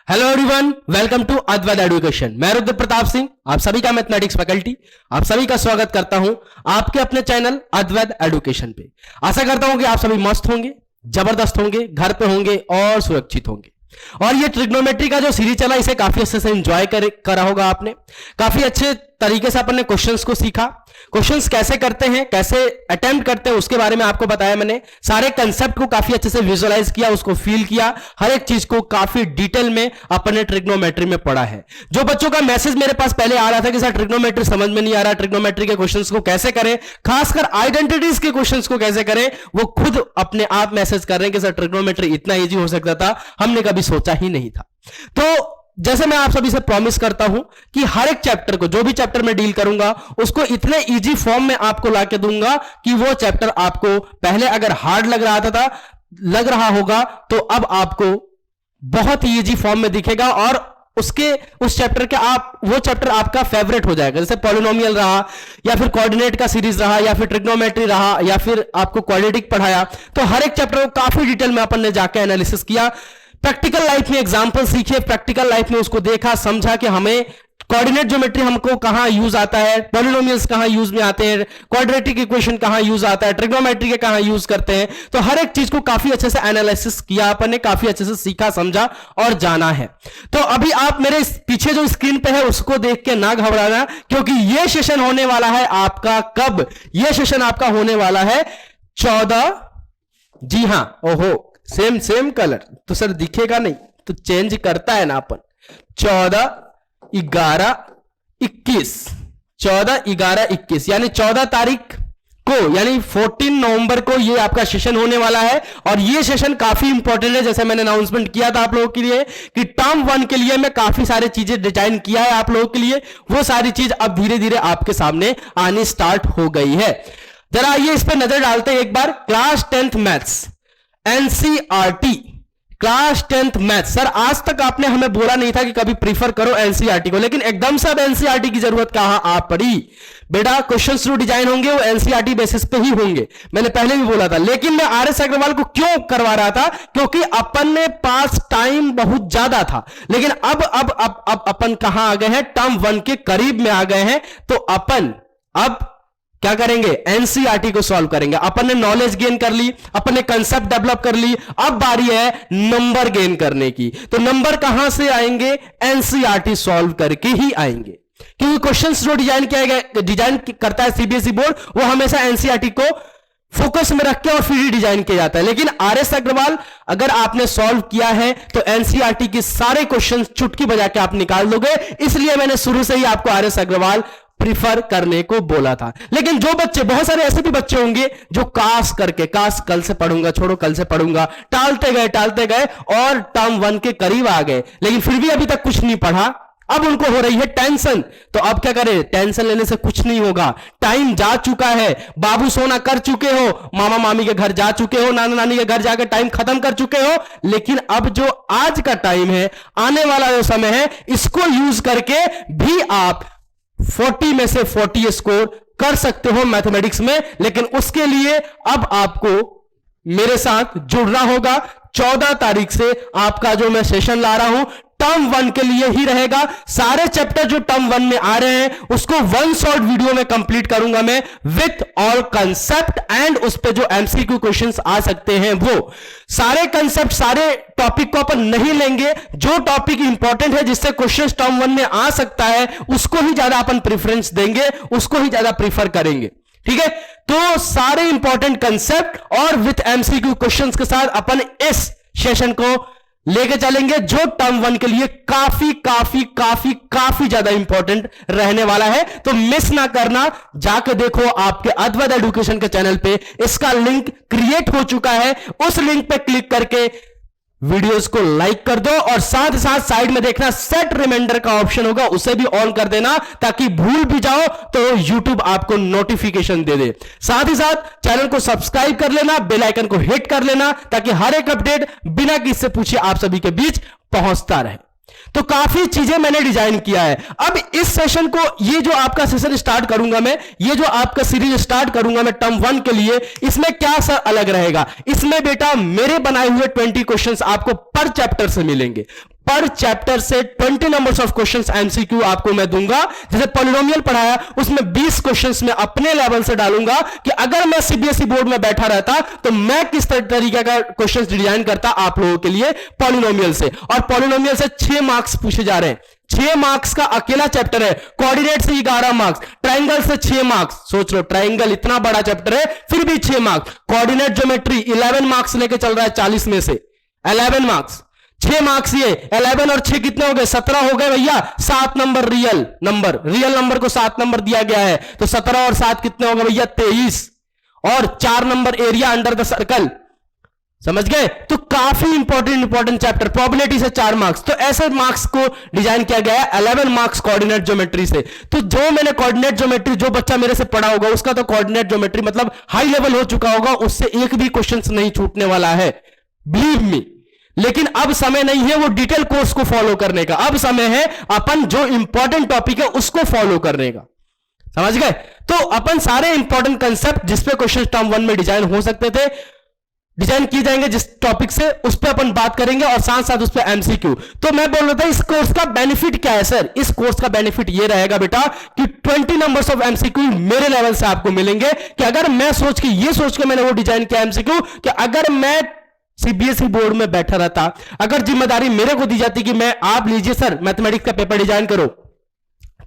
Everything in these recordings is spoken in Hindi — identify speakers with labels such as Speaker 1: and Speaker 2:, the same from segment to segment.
Speaker 1: Hello everyone, welcome to Advait education. मैं रुद्र प्रताप सिंह आप सभी का मैथमेटिक्स फैकल्टी आप सभी का स्वागत करता हूं आपके अपने चैनल अद्वैत एजुकेशन पे। आशा करता हूं कि आप सभी मस्त होंगे, जबरदस्त होंगे, घर पे होंगे और सुरक्षित होंगे। और ये ट्रिग्नोमेट्री का जो सीरीज चला इसे काफी अच्छे से एंजॉय करा होगा आपने। काफी अच्छे तरीके से अपन ने क्वेश्चंस को सीखा, क्वेश्चंस कैसे करते हैं, कैसे अटेम्प्ट करते हैं उसके बारे में आपको बताया मैंने। सारे कंसेप्ट को काफी अच्छे से विजुअलाइज किया, उसको फील किया, हर एक चीज को काफी डिटेल में अपन ने ट्रिग्नोमेट्री में पढ़ा है। जो बच्चों का मैसेज मेरे पास पहले आ रहा था कि सर ट्रिग्नोमेट्री समझ में नहीं आ रहा, ट्रिग्नोमेट्री के क्वेश्चंस को कैसे करें, खासकर आइडेंटिटीज के क्वेश्चंस को कैसे करें, वो खुद अपने आप मैसेज कर रहे हैं कि सर ट्रिग्नोमेट्री इतना ईजी हो सकता था, हमने कभी सोचा ही नहीं था। तो जैसे मैं आप सभी से प्रॉमिस करता हूं कि हर एक चैप्टर को, जो भी चैप्टर में डील करूंगा उसको इतने इजी फॉर्म में आपको लाके दूंगा कि वो चैप्टर आपको पहले अगर हार्ड लग रहा होगा तो अब आपको बहुत ही इजी फॉर्म में दिखेगा और उस चैप्टर के वो चैप्टर आपका फेवरेट हो जाएगा। जैसे पॉलिनोमियल रहा या फिर कोऑर्डिनेट का सीरीज रहा या फिर ट्रिग्नोमेट्री रहा या फिर आपको क्वाड्रेटिक पढ़ाया, तो हर एक चैप्टर को काफी डिटेल में अपन ने जाके एनालिसिस किया, प्रैक्टिकल लाइफ में एग्जांपल सीखे, प्रैक्टिकल लाइफ में उसको देखा, समझा कि हमें कोऑर्डिनेट ज्योमेट्री हमको कहां यूज आता है, पॉलिनोमियल्स कहां यूज में आते हैं, क्वाड्रेटिक इक्वेशन कहां यूज आता है, ट्रिग्नोमेट्री के कहां यूज करते हैं। तो हर एक चीज को काफी अच्छे से एनालिसिस किया अपन ने, काफी अच्छे से सीखा, समझा और जाना है। तो अभी आप मेरे पीछे जो स्क्रीन पे है उसको देख के ना घबराना, क्योंकि यह सेशन होने वाला है आपका कब? यह सेशन आपका होने वाला है 14, जी हां, ओहो सेम कलर तो सर दिखेगा नहीं, तो चेंज करता है ना अपन। 14, 11, 21, 14, 11, 21 यानी 14 तारीख को, यानी 14 नवंबर को ये आपका सेशन होने वाला है। और ये सेशन काफी इंपॉर्टेंट है, जैसे मैंने अनाउंसमेंट किया था आप लोगों के लिए कि टर्म 1 के लिए मैं काफी सारी चीजें डिजाइन किया है आप लोगों के लिए, वो सारी चीज अब धीरे धीरे आपके सामने आनी स्टार्ट हो गई है। जरा आइए इस पर नजर डालते हैं एक बार। Class 10th maths NCERT, class 10th maths. Sir आज तक आपने हमें बोला नहीं था कि कभी प्रीफर करो एनसीईआरटी को, लेकिन एकदम से अब एनसीईआरटी की जरूरत कहां आ पड़ी? बेटा क्वेश्चंस जो डिजाइन होंगे वो एनसीईआरटी बेसिस पे ही होंगे, मैंने पहले भी बोला था। लेकिन मैं आरएस अग्रवाल को क्यों करवा रहा था? क्योंकि अपन ने पास टाइम बहुत ज्यादा था, लेकिन अब अपन कहां आ गए हैं? टर्म 1 के करीब में आ गए हैं। तो अपन अब क्या करेंगे? एनसीईआरटी को सॉल्व करेंगे। अपन ने नॉलेज गेन कर ली, अपन ने कंसेप्ट डेवलप कर ली, अब बारी है नंबर गेन करने की। तो नंबर कहां से आएंगे? एनसीईआरटी सॉल्व करके ही आएंगे, क्योंकि क्वेश्चंस जो डिजाइन करता है सीबीएसई बोर्ड, वो हमेशा एनसीईआरटी को फोकस में रख के और फिर ही डिजाइन किया जाता है। लेकिन आरएस अग्रवाल अगर आपने सॉल्व किया है तो एनसीईआरटी के सारे क्वेश्चन चुटकी बजा के आप निकाल दोगे। इसलिए मैंने शुरू से ही आपको आरएस अग्रवाल प्रिफर करने को बोला था। लेकिन जो बच्चे, बहुत सारे ऐसे भी बच्चे होंगे जो काश कल से पढ़ूंगा, छोड़ो कल से पढ़ूंगा, टालते गए और टर्म 1 के करीब आ गए, लेकिन फिर भी अभी तक कुछ नहीं पढ़ा। अब उनको हो रही है टेंशन, तो अब क्या करें? टेंशन लेने से कुछ नहीं होगा, टाइम जा चुका है, बाबू सोना कर चुके हो, मामा मामी के घर जा चुके हो, नाना नानी के घर जाकर टाइम खत्म कर चुके हो। लेकिन अब जो आज का टाइम है, आने वाला जो समय है, इसको यूज करके भी आप 40 में से 40 स्कोर कर सकते हो मैथमेटिक्स में। लेकिन उसके लिए अब आपको मेरे साथ जुड़ना होगा। 14 तारीख से आपका जो मैं सेशन ला रहा हूं टर्म 1 के लिए ही रहेगा। सारे चैप्टर जो टर्म 1 में आ रहे हैं उसको वन शॉट वीडियो में कंप्लीट करूंगा मैं, विथ ऑल कंसेप्ट एंड उस पे जो एमसीक्यू क्वेश्चंस आ सकते हैं वो सारे कंसेप्ट, सारे टॉपिक को अपन नहीं लेंगे। जो टॉपिक इंपॉर्टेंट है, जिससे क्वेश्चंस टर्म 1 में आ सकता है, उसको ही ज्यादा अपन प्रेफरेंस देंगे, उसको ही ज्यादा प्रीफर करेंगे। ठीक है, तो सारे इंपॉर्टेंट कंसेप्ट और विथ एमसीक्यू क्वेश्चंस के साथ अपन इस सेशन को लेके चलेंगे, जो टर्म 1 के लिए काफी ज्यादा इंपॉर्टेंट रहने वाला है। तो मिस ना करना, जाके देखो आपके अद्वैत एजुकेशन के चैनल पे इसका लिंक क्रिएट हो चुका है। उस लिंक पे क्लिक करके वीडियोस को लाइक कर दो और साथ ही साथ साइड में देखना सेट रिमाइंडर का ऑप्शन होगा, उसे भी ऑन कर देना, ताकि भूल भी जाओ तो YouTube आपको नोटिफिकेशन दे दे। साथ ही साथ चैनल को सब्सक्राइब कर लेना, बेल आइकन को हिट कर लेना, ताकि हर एक अपडेट बिना किसी पूछे आप सभी के बीच पहुंचता रहे। तो काफी चीजें मैंने डिजाइन किया है। अब इस सेशन को, ये जो आपका सेशन स्टार्ट करूंगा मैं, ये जो आपका सीरीज स्टार्ट करूंगा मैं टर्म 1 के लिए, इसमें क्या सर अलग रहेगा? इसमें बेटा मेरे बनाए हुए 20 क्वेश्चंस आपको पर चैप्टर से मिलेंगे। हर चैप्टर से 20 नंबर्स ऑफ क्वेश्चंस एमसीक्यू आपको मैं दूंगा। जैसे पॉलिनोमियल पढ़ाया उसमें 20 क्वेश्चंस मैं अपने लेवल से डालूंगा कि अगर मैं सीबीएसई बोर्ड में बैठा रहता तो मैं किस तरीके का क्वेश्चंस डिजाइन करता आप लोगों के लिए पॉलिनोमियल से। और पॉलिनोमियल से 6 मार्क्स पूछे जा रहे हैं, 6 मार्क्स का अकेला चैप्टर है। कोऑर्डिनेट से 11 मार्क्स, ट्रायंगल से 6 मार्क्स। सोच लो ट्रायंगल इतना बड़ा चैप्टर है फिर भी 6 मार्क्स। कोऑर्डिनेट ज्योमेट्री 11 मार्क्स लेके चल रहा है 40 में से 11 मार्क्स, 6 मार्क्स। ये 11 और 6 कितने हो गए? 17 हो गए भैया। 7 नंबर रियल नंबर को 7 नंबर दिया गया है तो 17 और 7 कितने हो गए भैया? 23। और 4 number area under the circle, समझ गए? तो काफी इंपॉर्टेंट चैप्टर। प्रोबेबिलिटी से 4 मार्क्स। तो ऐसे मार्क्स को डिजाइन किया गया है 11 मार्क्स कोऑर्डिनेट ज्योमेट्री से। तो जो मैंने कोऑर्डिनेट ज्योमेट्री, जो बच्चा मेरे से पढ़ा होगा उसका तो कोऑर्डिनेट ज्योमेट्री मतलब हाई लेवल हो चुका होगा, उससे एक भी क्वेश्चन नहीं छूटने वाला है, बिलीव मी। लेकिन अब समय नहीं है वो डिटेल कोर्स को फॉलो करने का, अब समय है अपन जो इंपॉर्टेंट टॉपिक है उसको फॉलो करने का, समझ गए? तो अपन सारे इंपॉर्टेंट कंसेप्ट जिसपे क्वेश्चन टर्म 1 में डिजाइन हो सकते थे, डिजाइन किए जाएंगे जिस टॉपिक से, उस पर अपन बात करेंगे और साथ साथ उस पर एमसीक्यू। तो मैं बोल रहा था इस कोर्स का बेनिफिट क्या है सर? इस कोर्स का बेनिफिट ये रहेगा बेटा कि 20 नंबर्स ऑफ एमसीक्यू मेरे लेवल से आपको मिलेंगे। कि अगर मैं सोच के मैंने वो डिजाइन किया एमसीक्यू कि अगर मैं सीबीएसई बोर्ड में बैठा रहता, अगर जिम्मेदारी मेरे को दी जाती कि मैं आप लीजिए सर मैथमेटिक्स का पेपर डिजाइन करो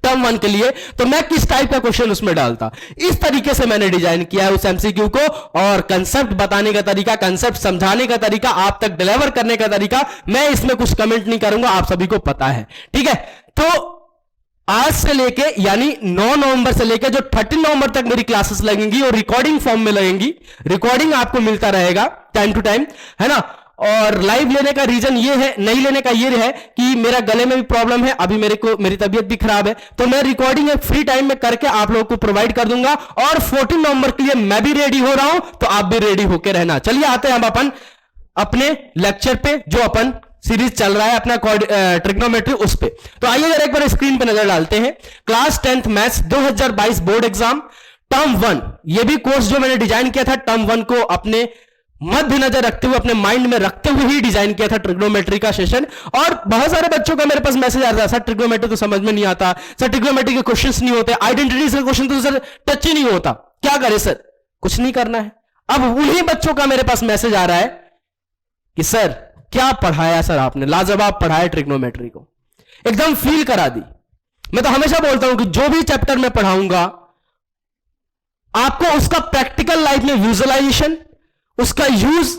Speaker 1: टर्म 1 के लिए, तो मैं किस टाइप का क्वेश्चन उसमें डालता। इस तरीके से मैंने डिजाइन किया है उस एमसीक्यू को। और कंसेप्ट बताने का तरीका, कंसेप्ट समझाने का तरीका, आप तक डिलीवर करने का तरीका, मैं इसमें कुछ कमेंट नहीं करूंगा, आप सभी को पता है, ठीक है? तो आज से लेके यानी 9 नवंबर से लेके जो 30 नवंबर तक मेरी क्लासेस लगेंगी और रिकॉर्डिंग फॉर्म में लगेंगी। रिकॉर्डिंग आपको मिलता रहेगा टाइम टू टाइम, है ना? और लाइव लेने का रीजन ये है, नहीं लेने का ये है कि मेरा गले में भी प्रॉब्लम है, अभी मेरी तबीयत भी खराब है, तो मैं रिकॉर्डिंग फ्री टाइम में करके आप लोगों को प्रोवाइड कर दूंगा। और 14 नवंबर के लिए मैं भी रेडी हो रहा हूं, तो आप भी रेडी होकर रहना। चलिए आते हैं हम अपन अपने लेक्चर पे, जो अपन सीरीज चल रहा है अपना ट्रिग्नोमेट्री उस पे। तो आइए जरा एक बार स्क्रीन पे नजर डालते हैं। Class 10th maths 2022 board exam term 1, ये भी कोर्स जो मैंने डिजाइन किया था टर्म 1 को अपने मध्य नजर रखते हुए, अपने माइंड में रखते हुए ही डिजाइन किया था ट्रिग्नोमेट्री का सेशन। और बहुत सारे बच्चों का मेरे पास मैसेज आता है, सर ट्रिग्नोमेट्री तो समझ में नहीं आता, सर ट्रिग्नोमेट्री के क्वेश्चंस नहीं होते, आइडेंटिटी से क्वेश्चन तो सर टच ही नहीं होता, क्या करे सर? कुछ नहीं करना है। अब उन्हीं बच्चों का मेरे पास मैसेज आ रहा है कि सर क्या पढ़ाया सर आपने, लाजवाब पढ़ाया, ट्रिग्नोमेट्री को एकदम फील करा दी। मैं तो हमेशा बोलता हूं कि जो भी चैप्टर मैं पढ़ाऊंगा आपको उसका प्रैक्टिकल लाइफ में विजुअलाइजेशन, उसका यूज,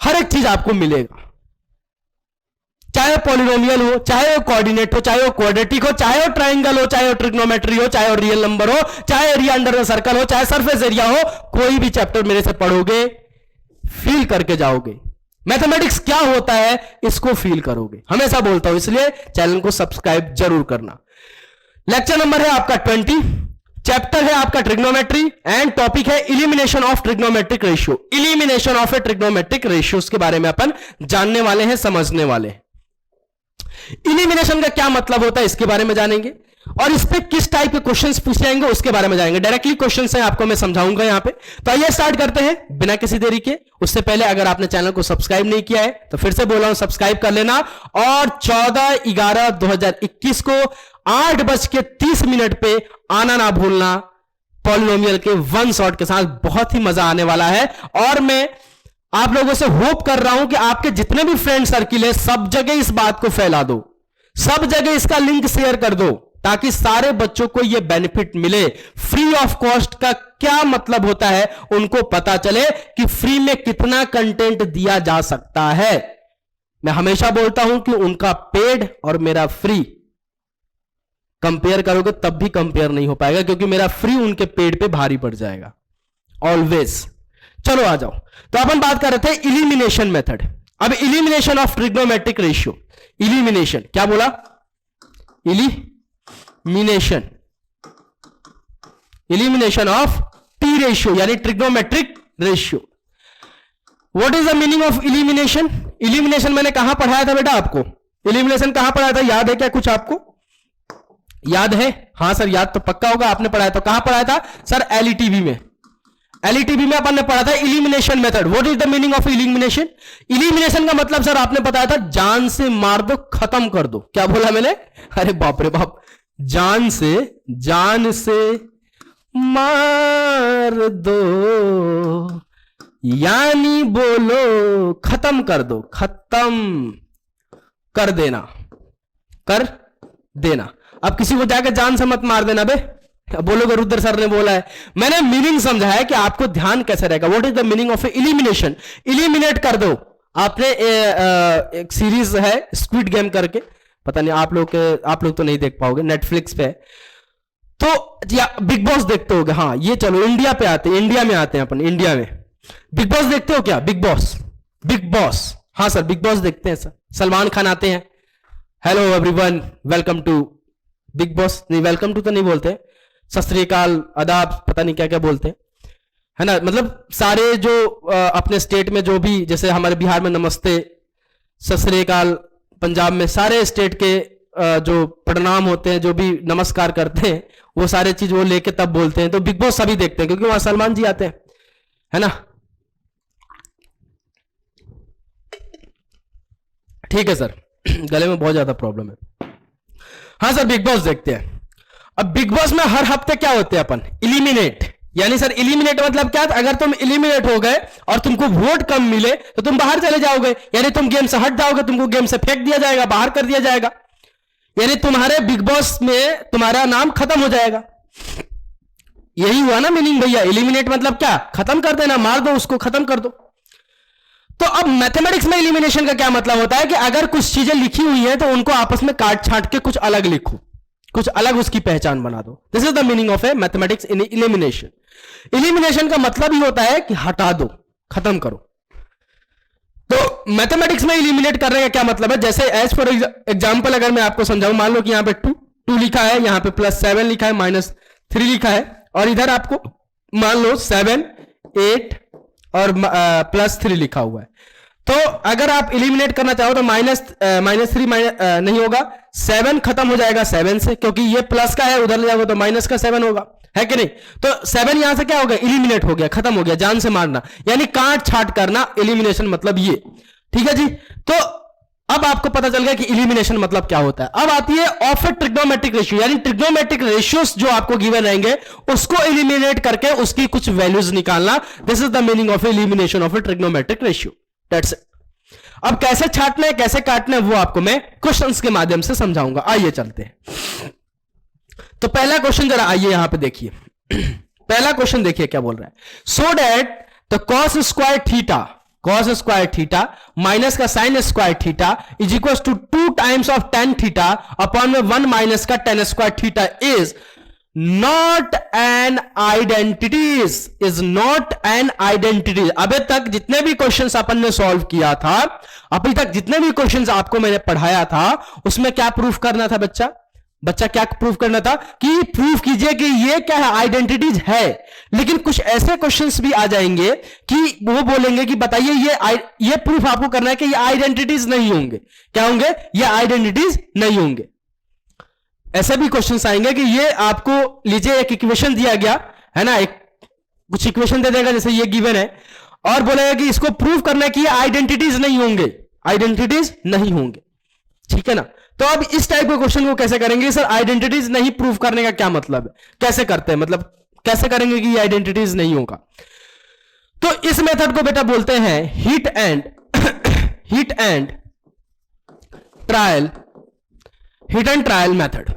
Speaker 1: हर एक चीज आपको मिलेगा। चाहे वो पॉलिनोमियल हो, चाहे वो कोऑर्डिनेट हो, चाहे वो क्वाड्रेटिक हो, चाहे वो ट्राइंगल हो, चाहे वो ट्रिग्नोमेट्री हो, चाहे वो रियल नंबर हो, चाहे एरिया अंडर द सर्कल हो, चाहे सरफेस एरिया हो, कोई भी चैप्टर मेरे से पढ़ोगे फील करके जाओगे। मैथमेटिक्स क्या होता है इसको फील करोगे, हमेशा बोलता हूं, इसलिए चैनल को सब्सक्राइब जरूर करना। लेक्चर नंबर है आपका 20, चैप्टर है आपका ट्रिग्नोमेट्री एंड टॉपिक है elimination of trigonometric ratio. Elimination of A trigonometric ratio के बारे में अपन जानने वाले हैं, समझने वाले हैं। इलिमिनेशन का क्या मतलब होता है इसके बारे में जानेंगे, और इस पे किस टाइप के क्वेश्चंस पूछे जाएंगे उसके बारे में जानेंगे। डायरेक्टली क्वेश्चंस हैं आपको मैं समझाऊंगा यहां पे। तो आइए स्टार्ट करते हैं बिना किसी देरी के। उससे पहले अगर आपने चैनल को सब्सक्राइब नहीं किया है तो फिर से बोल रहा हूं सब्सक्राइब कर लेना। और 14/11/2021 को 8:30 पे आना ना भूलना पॉलिनोमियल के 1 शॉट के साथ, बहुत ही मजा आने वाला है। और मैं आप लोगों से होप कर रहा हूं कि आपके जितने भी फ्रेंड सर्किल है सब जगह इस बात को फैला दो, सब जगह इसका लिंक शेयर कर दो, ताकि सारे बच्चों को यह बेनिफिट मिले। फ्री ऑफ कॉस्ट का क्या मतलब होता है उनको पता चले कि फ्री में कितना कंटेंट दिया जा सकता है। मैं हमेशा बोलता हूं कि उनका पेड और मेरा फ्री कंपेयर करोगे तब भी कंपेयर नहीं हो पाएगा, क्योंकि मेरा फ्री उनके पेड पे भारी पड़ जाएगा ऑलवेज। चलो आ जाओ। तो अपन बात कर रहे थे इलिमिनेशन मेथड। अब elimination of trigonometric ratio, elimination क्या बोला? इलिमिनेशन ऑफ टी रेशियो यानी trigonometric ratio. What is the meaning of elimination? Elimination मैंने कहां पढ़ाया था बेटा आपको? इलिमिनेशन कहां पढ़ाया था, याद है क्या कुछ आपको? याद है? हाँ सर याद तो पक्का होगा, आपने पढ़ाया। तो कहां पढ़ाया था सर? एलईटीवी में। एलईटीबी में अपन ने पढ़ा था elimination method. What is the meaning of elimination? Elimination का मतलब सर आपने बताया था जान से मार दो, खत्म कर दो। क्या बोला मैंने? अरे बाप रे बाप, जान से मार दो, यानी बोलो खत्म कर दो, खत्म कर देना, कर देना। अब किसी को जाकर जान से मत मार देना बे, बोलोगे रुद्र सर ने बोला है। मैंने मीनिंग समझा है कि आपको ध्यान कैसे रहेगा। What is the meaning of elimination? Eliminate कर दो। आपने एक सीरीज है स्क्विड गेम करके, पता नहीं आप लोग तो नहीं देख पाओगे, नेटफ्लिक्स पे है। तो या बिग बॉस देखते होगे। हाँ ये चलो इंडिया पे आते हैं, इंडिया में आते हैं अपन। इंडिया में बिग बॉस देखते हो क्या? बिग बॉस, हाँ सर बिग बॉस देखते हैं सर। सलमान खान आते हैं, hello everyone welcome to Bigg Boss. नहीं वेलकम टू तो नहीं बोलते, सत श्री अकाल, आदाब, पता नहीं क्या क्या बोलते हैं, है ना। मतलब सारे जो अपने स्टेट में जो भी, जैसे हमारे बिहार में नमस्ते, सत श्री अकाल, पंजाब में सारे स्टेट के जो प्रणाम होते हैं, जो भी नमस्कार करते हैं, वो सारे चीज वो लेके तब बोलते हैं। तो बिग बॉस सभी देखते हैं क्योंकि वहां सलमान जी आते हैं, है ना। ठीक है सर, गले में बहुत ज्यादा प्रॉब्लम है। हाँ सर बिग बॉस देखते हैं। अब बिग बॉस में हर हफ्ते क्या होते हैं अपन? इलिमिनेट। यानी सर इलिमिनेट मतलब क्या? अगर तुम इलिमिनेट हो गए और तुमको वोट कम मिले तो तुम बाहर चले जाओगे, यानी तुम गेम से हट जाओगे, तुमको गेम से फेंक दिया जाएगा, बाहर कर दिया जाएगा, यानी तुम्हारे बिग बॉस में तुम्हारा नाम खत्म हो जाएगा। यही हुआ ना मीनिंग भैया। इलिमिनेट मतलब क्या? खत्म कर देना, मार दो उसको, खत्म कर दो। तो अब मैथमेटिक्स में इलिमिनेशन का क्या मतलब होता है कि अगर कुछ चीजें लिखी हुई हैं तो उनको आपस में काट छांट के कुछ अलग लिखो, कुछ अलग उसकी पहचान बना दो। This is the meaning of A mathematics in elimination. Elimination का मतलब ही होता है कि हटा दो, खत्म करो। तो मैथमेटिक्स में इलिमिनेट करने का क्या मतलब है? जैसे एज फॉर एग्जाम्पल अगर मैं आपको समझाऊं, मान लो कि यहां पे 2 लिखा है, यहां पे +7 लिखा है, -3 लिखा है, और इधर आपको मान लो 7, 8 और +3 लिखा हुआ है। तो अगर आप इलिमिनेट करना चाहो तो -3 नहीं होगा, 7 खत्म हो जाएगा 7 से, क्योंकि ये प्लस का है, उधर ले जाओगे तो माइनस का 7 होगा, है कि नहीं। तो 7 यहां से क्या हो गया? इलिमिनेट हो गया, खत्म हो गया, जान से मारना, यानी काट छाट करना। इलिमिनेशन मतलब ये, ठीक है जी। तो अब आपको पता चल गया कि इलिमिनेशन मतलब क्या होता है। अब आती है ऑफ ए ट्रिग्नोमेट्रिक रेशियो, यानी ट्रिग्नोमेट्रिक रेशियोस जो आपको गिवन रहेंगे उसको इलिमिनेट करके उसकी कुछ वैल्यूज निकालना। This is the meaning of elimination of A trigonometric ratio. That's it. अब कैसे छाटना है, कैसे काटना है, वो आपको मैं क्वेश्चंस के माध्यम से समझाऊंगा। आइए चलते हैं। तो पहला क्वेश्चन जरा आइए यहां पे देखिए। पहला क्वेश्चन देखिए क्या बोल रहा है। So that the cos square theta minus का sine square theta is equal to 2 times of tan theta upon में 1 माइनस का tan square theta is not an identity. अभी तक जितने भी क्वेश्चंस अपन ने सॉल्व किया था, अभी तक जितने भी क्वेश्चंस आपको मैंने पढ़ाया था, उसमें क्या प्रूफ करना था बच्चा क्या प्रूफ करना था? कि प्रूफ कीजिए कि ये क्या है, आइडेंटिटीज है। लेकिन कुछ ऐसे क्वेश्चंस भी आ जाएंगे कि वो बोलेंगे कि बताइए ये प्रूफ आपको करना है कि ये आइडेंटिटीज नहीं होंगे। क्या होंगे? ये आइडेंटिटीज नहीं होंगे। ऐसे भी क्वेश्चंस आएंगे कि ये आपको लीजिए एक इक्वेशन दिया गया है ना, एक कुछ इक्वेशन दे देगा जैसे ये गिवन है, और बोलेगा कि इसको प्रूफ करना है कि ये आइडेंटिटीज नहीं होंगे, ठीक है ना। तो अब इस टाइप के क्वेश्चन को कैसे करेंगे? सर आइडेंटिटीज नहीं प्रूफ करने का क्या मतलब है, कैसे करते हैं, मतलब कैसे करेंगे कि ये आइडेंटिटीज नहीं होगा? तो इस मेथड को बेटा बोलते हैं हिट एंड ट्रायल मेथड।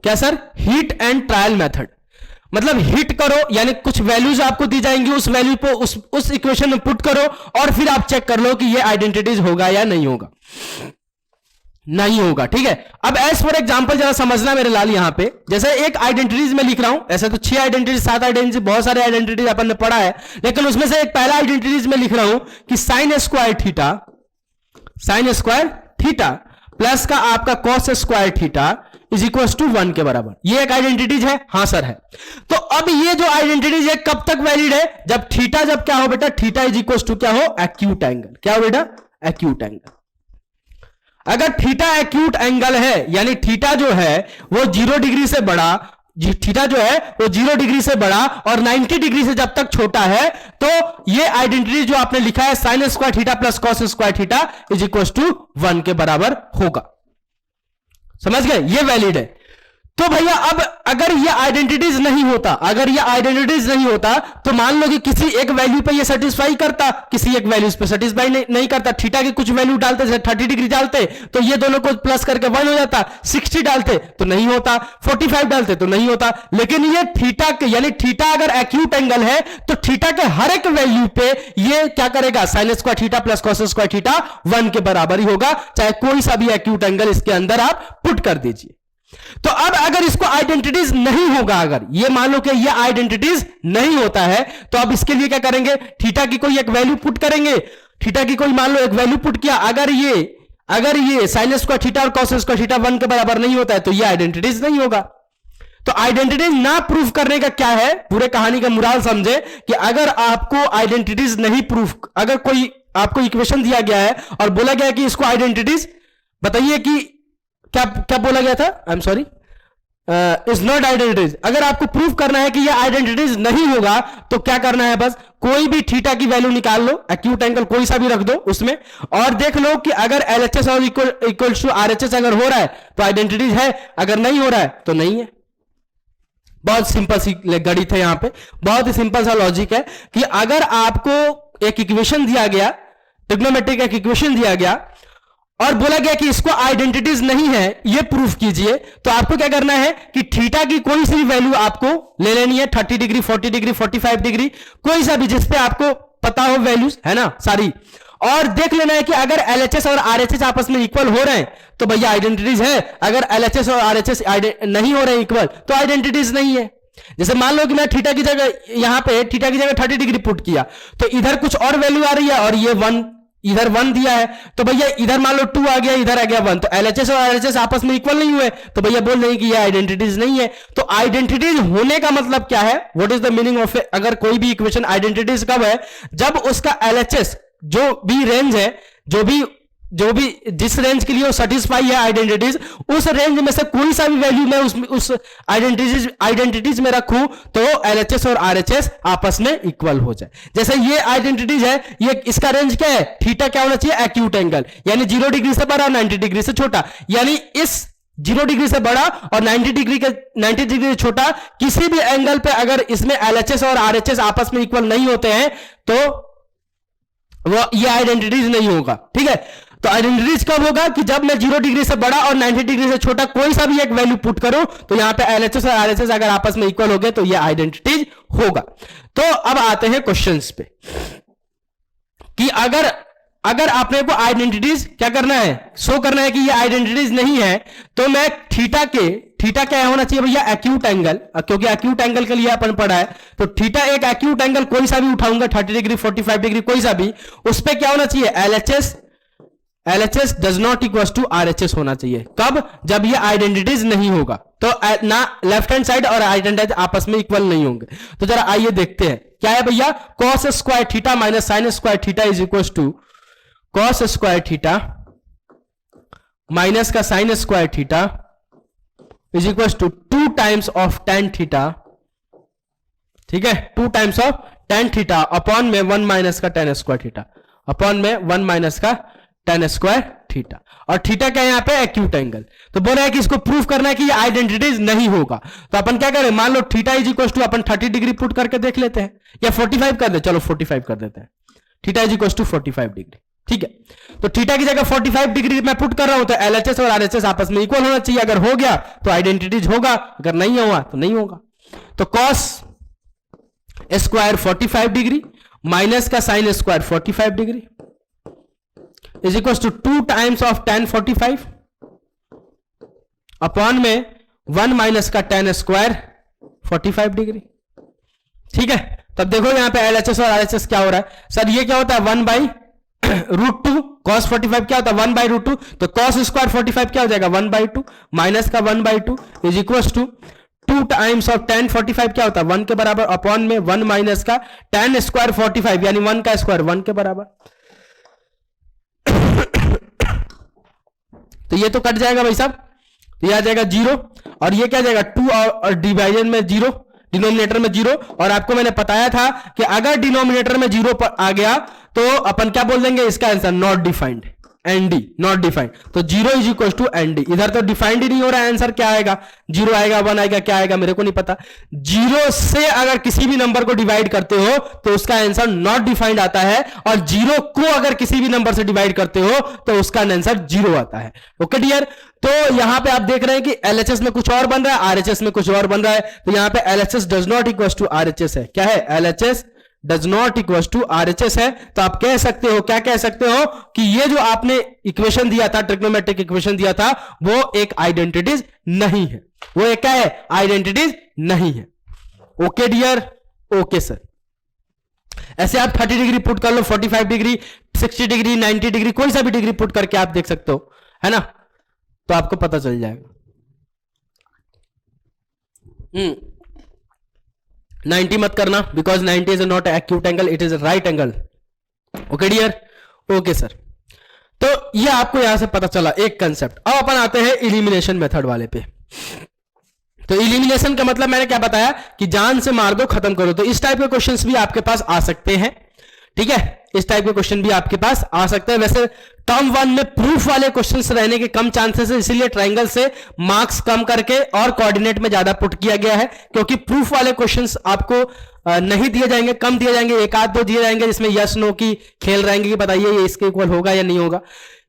Speaker 1: क्या sir? Hit and trial method मतलब हिट करो, यानी कुछ वैल्यूज आपको दी जाएंगी, उस वैल्यू को उस इक्वेशन में पुट करो और फिर आप चेक कर लो कि ये आइडेंटिटीज होगा या नहीं होगा, ठीक है। अब एज फॉर एग्जांपल जरा समझना मेरे लाल, यहां पे जैसे एक आइडेंटिटीज में लिख रहा हूं, ऐसे तो 6 आइडेंटिटीज 7 आइडेंटिटीज बहुत सारे आइडेंटिटीज अपन ने पढ़ा है, लेकिन उसमें से एक पहला आइडेंटिटीज में लिख रहा हूं कि साइन स्क्वायर थीटा प्लस का आपका cos square theta is equal to 1 के बराबर। ये एक आइडेंटिटीज है, हाँ सर है। तो अब ये जो आइडेंटिटीज है कब तक वैलिड है? जब क्या हो बेटा, थीटा इज इक्वल टू क्या हो? Acute angle. क्या हो बेटा? Acute angle. अगर थीटा एक्यूट एंगल है, यानी थीटा जो है वो 0 डिग्री से बड़ा, थीटा जो है वो 0 डिग्री से बड़ा और 90 डिग्री से जब तक छोटा है, तो ये आइडेंटिटी जो आपने लिखा है sine square theta plus cos square theta is equal to 1 के बराबर होगा। समझ गए? ये वैलिड है। तो भैया अब अगर ये आइडेंटिटीज नहीं होता, तो मान लो कि किसी एक वैल्यू पे ये सेटिस्फाई करता, किसी एक वैल्यू पे सेटिस्फाई नहीं करता। थीटा की कुछ वैल्यू डालते, जैसे 30 डिग्री डालते तो ये दोनों को प्लस करके 1 हो जाता, 60 डालते तो नहीं होता, 45 डालते तो नहीं होता। लेकिन ये थीटा के, यानी थीटा अगर एक्यूट एंगल है तो थीटा के हर एक वैल्यू पे ये क्या करेगा, sign square theta plus cos square theta 1 के बराबर ही होगा, चाहे कोई सा भी एक्यूट एंगल इसके अंदर आप पुट कर दीजिए। तो अब अगर इसको आइडेंटिटीज नहीं होगा, अगर ये मान लो कि ये आइडेंटिटीज नहीं होता है, तो अब इसके लिए क्या करेंगे, थीटा की कोई एक वैल्यू पुट करेंगे। थीटा की कोई मान लो एक वैल्यू पुट किया, अगर ये साइन स्क्वायर थीटा और कॉस स्क्वायर थीटा 1 के बराबर नहीं होता है तो ये आइडेंटिटीज नहीं होगा। तो आइडेंटिटीज ना प्रूफ करने का क्या है, पूरे कहानी का मुराल समझे कि अगर आपको आइडेंटिटीज नहीं प्रूफ, अगर कोई आपको इक्वेशन दिया गया है और बोला गया कि इसको आइडेंटिटीज बताइए कि क्या बोला गया था, I am sorry, is not identities. अगर आपको प्रूफ करना है कि ये आइडेंटिटीज नहीं होगा तो क्या करना है, बस कोई भी थीटा की वैल्यू निकाल लो, एक्यूट एंगल कोई सा भी रख दो उसमें, और देख लो कि अगर LHS और इक्वल्स टू RHS अगर हो रहा है तो आइडेंटिटीज है, अगर नहीं हो रहा है तो नहीं है। बहुत सिंपल सी गणित है, यहां पे बहुत ही सिंपल सा लॉजिक है कि अगर आपको एक इक्वेशन दिया गया, ट्रिग्नोमेट्रिक एक इक्वेशन दिया गया और बोला गया कि इसको आइडेंटिटीज नहीं है, ये प्रूफ कीजिए, तो आपको क्या करना है कि थीटा की कोई सी भी वैल्यू आपको ले लेनी है, 30 डिग्री 40 डिग्री 45 डिग्री, कोई सा भी जिस पे आपको पता हो वैल्यूज, है ना सारी, और देख लेना है कि अगर LHS और RHS आपस में इक्वल हो रहे हैं तो भैया आइडेंटिटीज है, अगर LHS और RHS नहीं हो रहे हैं इक्वल तो आइडेंटिटीज नहीं है। जैसे मान लो कि मैं थीटा की जगह, यहां पे थीटा की जगह 30 डिग्री पुट किया, तो इधर कुछ और वैल्यू आ रही है और ये 1, इधर 1 दिया है, तो भैया इधर मान लो 2 आ गया, इधर आ गया 1, तो LHS और RHS आपस में इक्वल नहीं हुए, तो भैया बोल रहे हैं कि ये आइडेंटिटीज नहीं है। तो आइडेंटिटीज होने का मतलब क्या है, what is the meaning of it, अगर कोई भी इक्वेशन, आइडेंटिटीज कब है, जब उसका LHS जो भी रेंज है, जो भी जिस रेंज के लिए वो सेटिस्फाई है आइडेंटिटीज, उस रेंज में से कोई सा भी वैल्यू मैं उस आइडेंटिटीज में रखूं तो LHS और RHS आपस में इक्वल हो जाए। जैसे ये आइडेंटिटीज है, ये इसका रेंज क्या है, थीटा क्या होना चाहिए, एक्यूट एंगल, यानी 0 डिग्री से बड़ा 90 डिग्री से छोटा, यानी इस 0 डिग्री से बड़ा और 90 डिग्री से छोटा किसी भी एंगल पे अगर इसमें LHS और RHS आपस में इक्वल नहीं होते हैं तो वो ये आइडेंटिटीज नहीं होगा। ठीक है, तो आइडेंटिटीज कब होगा कि जब मैं 0 डिग्री से बड़ा और 90 डिग्री से छोटा कोई सा भी एक वैल्यू पुट करूं, तो यहां पे LHS और RHS अगर आपस में इक्वल हो गए तो ये आइडेंटिटीज होगा। तो अब आते हैं क्वेश्चंस पे कि अगर आपने को आइडेंटिटीज क्या करना है, शो करना है कि ये आइडेंटिटीज नहीं है, तो मैं थीटा क्या होना चाहिए भैया, एक्यूट एंगल, क्योंकि एक्यूट एंगल के लिए अपन पढ़ा है, तो थीटा एक एक्यूट एंगल कोई सा भी उठाऊंगा, 30 डिग्री 45 डिग्री कोई सा भी, उस पे क्या होना चाहिए, LHS does not equal to RHS होना चाहिए। कब, जब ये आइडेंटिटीज नहीं होगा, तो ना लेफ्ट हैंड साइड और राइट हैंड साइड आपस में इक्वल नहीं होंगे। तो जरा आइए देखते हैं क्या है भैया, cos square theta minus sine square theta is equal to cos square theta minus का sine square theta is equal to 2 times of tan theta. ठीक है, 2 times of tan theta upon में 1 माइनस का टेन स्क्वायर थीटा, अपॉन में 1 माइनस का टेन स्क्वायर थीटा, और थीटा क्या है यहाँ पे, एक्यूट एंगल। तो बोल रहा है कि इसको प्रूफ करना है कि ये आइडेंटिटीज नहीं होगा, तो अपन क्या करें, मान लो थीटा इज इक्वल टू अपन 30 डिग्री पुट करके देख लेते हैं, या 45 कर दे, चलो 45 कर देते हैं, theta is equal to 45 degree. ठीक है, तो थीटा की जगह 45 डिग्री मैं पुट कर रहा हूं, तो LHS और RHS आपस में इक्वल होना चाहिए, अगर हो गया तो आइडेंटिटीज होगा, अगर नहीं हुआ तो नहीं होगा। तो कॉस स्क्वायर 45 डिग्री माइनस का sine square 45 degree is equal to 2 times of tan 45 upon में 1 माइनस का tan स्क्वायर 45 डिग्री। ठीक है, तब देखो यहां पे LHS और RHS क्या हो रहा है, सर ये क्या होता है 1/√2, cos 45 क्या होता है 1/√2, तो cos स्क्वायर 45 क्या हो जाएगा 1/2 माइनस का 1/2 is equal to 2 times of tan 45 क्या होता है 1 के बराबर, अपॉन में 1 माइनस का tan स्क्वायर 45 यानी 1 का स्क्वायर 1 के बराबर। तो ये तो कट जाएगा भाई साहब, तो ये आ जाएगा 0, और ये क्या जाएगा 2 और डिवाइजन में 0, डिनोमिनेटर में 0। और आपको मैंने बताया था कि अगर डिनोमिनेटर में 0 पर आ गया तो अपन क्या बोल देंगे, इसका answer not defined, ND, not defined. तो 0 इज इक्वल टू एनडी। इधर तो डिफाइंड ही नहीं हो रहा है, आंसर क्या आएगा, 0 आएगा, 1 आएगा, क्या आएगा मेरे को नहीं पता। 0 से अगर किसी भी नंबर को डिवाइड करते हो तो उसका आंसर नॉट डिफाइंड आता है, और 0 को अगर किसी भी नंबर से डिवाइड करते हो तो उसका आंसर 0 आता है। ओके डियर, तो यहां पे आप देख रहे हैं कि एलएचएस में कुछ और बन रहा है, आरएचएस में कुछ और बन रहा है। तो यहां पे LHS does not equal to RHS है। क्या है, LHS does not equal to RHS है। तो आप कह सकते हो, क्या कह सकते हो कि ये जो आपने इक्वेशन दिया था, ट्रिग्नोमेट्रिक इक्वेशन दिया था, वो एक आइडेंटिटीज नहीं है। वो एक क्या है, आइडेंटिटीज नहीं है। Okay dear, okay sir. ऐसे आप 30 डिग्री पुट कर लो, 45 डिग्री, 60 डिग्री, 90 डिग्री, कोई सा भी डिग्री पुट करके आप देख सकते हो, है ना, तो आपको पता चल जाएगा। 90 मत करना, because 90 is not acute angle, it is right angle. Okay dear, okay sir. तो ये आपको यहां से पता चला एक कंसेप्ट। अब अपन आते हैं इलिमिनेशन मेथड वाले पे। तो इलिमिनेशन का मतलब मैंने क्या बताया कि जान से मार दो, खत्म करो। तो इस टाइप के क्वेश्चंस भी आपके पास आ सकते हैं, ठीक है, इस टाइप के क्वेश्चन भी आपके पास आ सकते हैं। वैसे टर्म 1 में प्रूफ वाले क्वेश्चंस रहने के कम चांसेस है, इसीलिए ट्रायंगल से मार्क्स कम करके और कोऑर्डिनेट में ज्यादा पुट किया गया है, क्योंकि प्रूफ वाले क्वेश्चंस आपको नहीं दिए जाएंगे, कम दिए जाएंगे, एक आध दो दिए जाएंगे जिसमें यस नो की खेल रहेंगे कि बताइए ये इसके इक्वल होगा या नहीं होगा।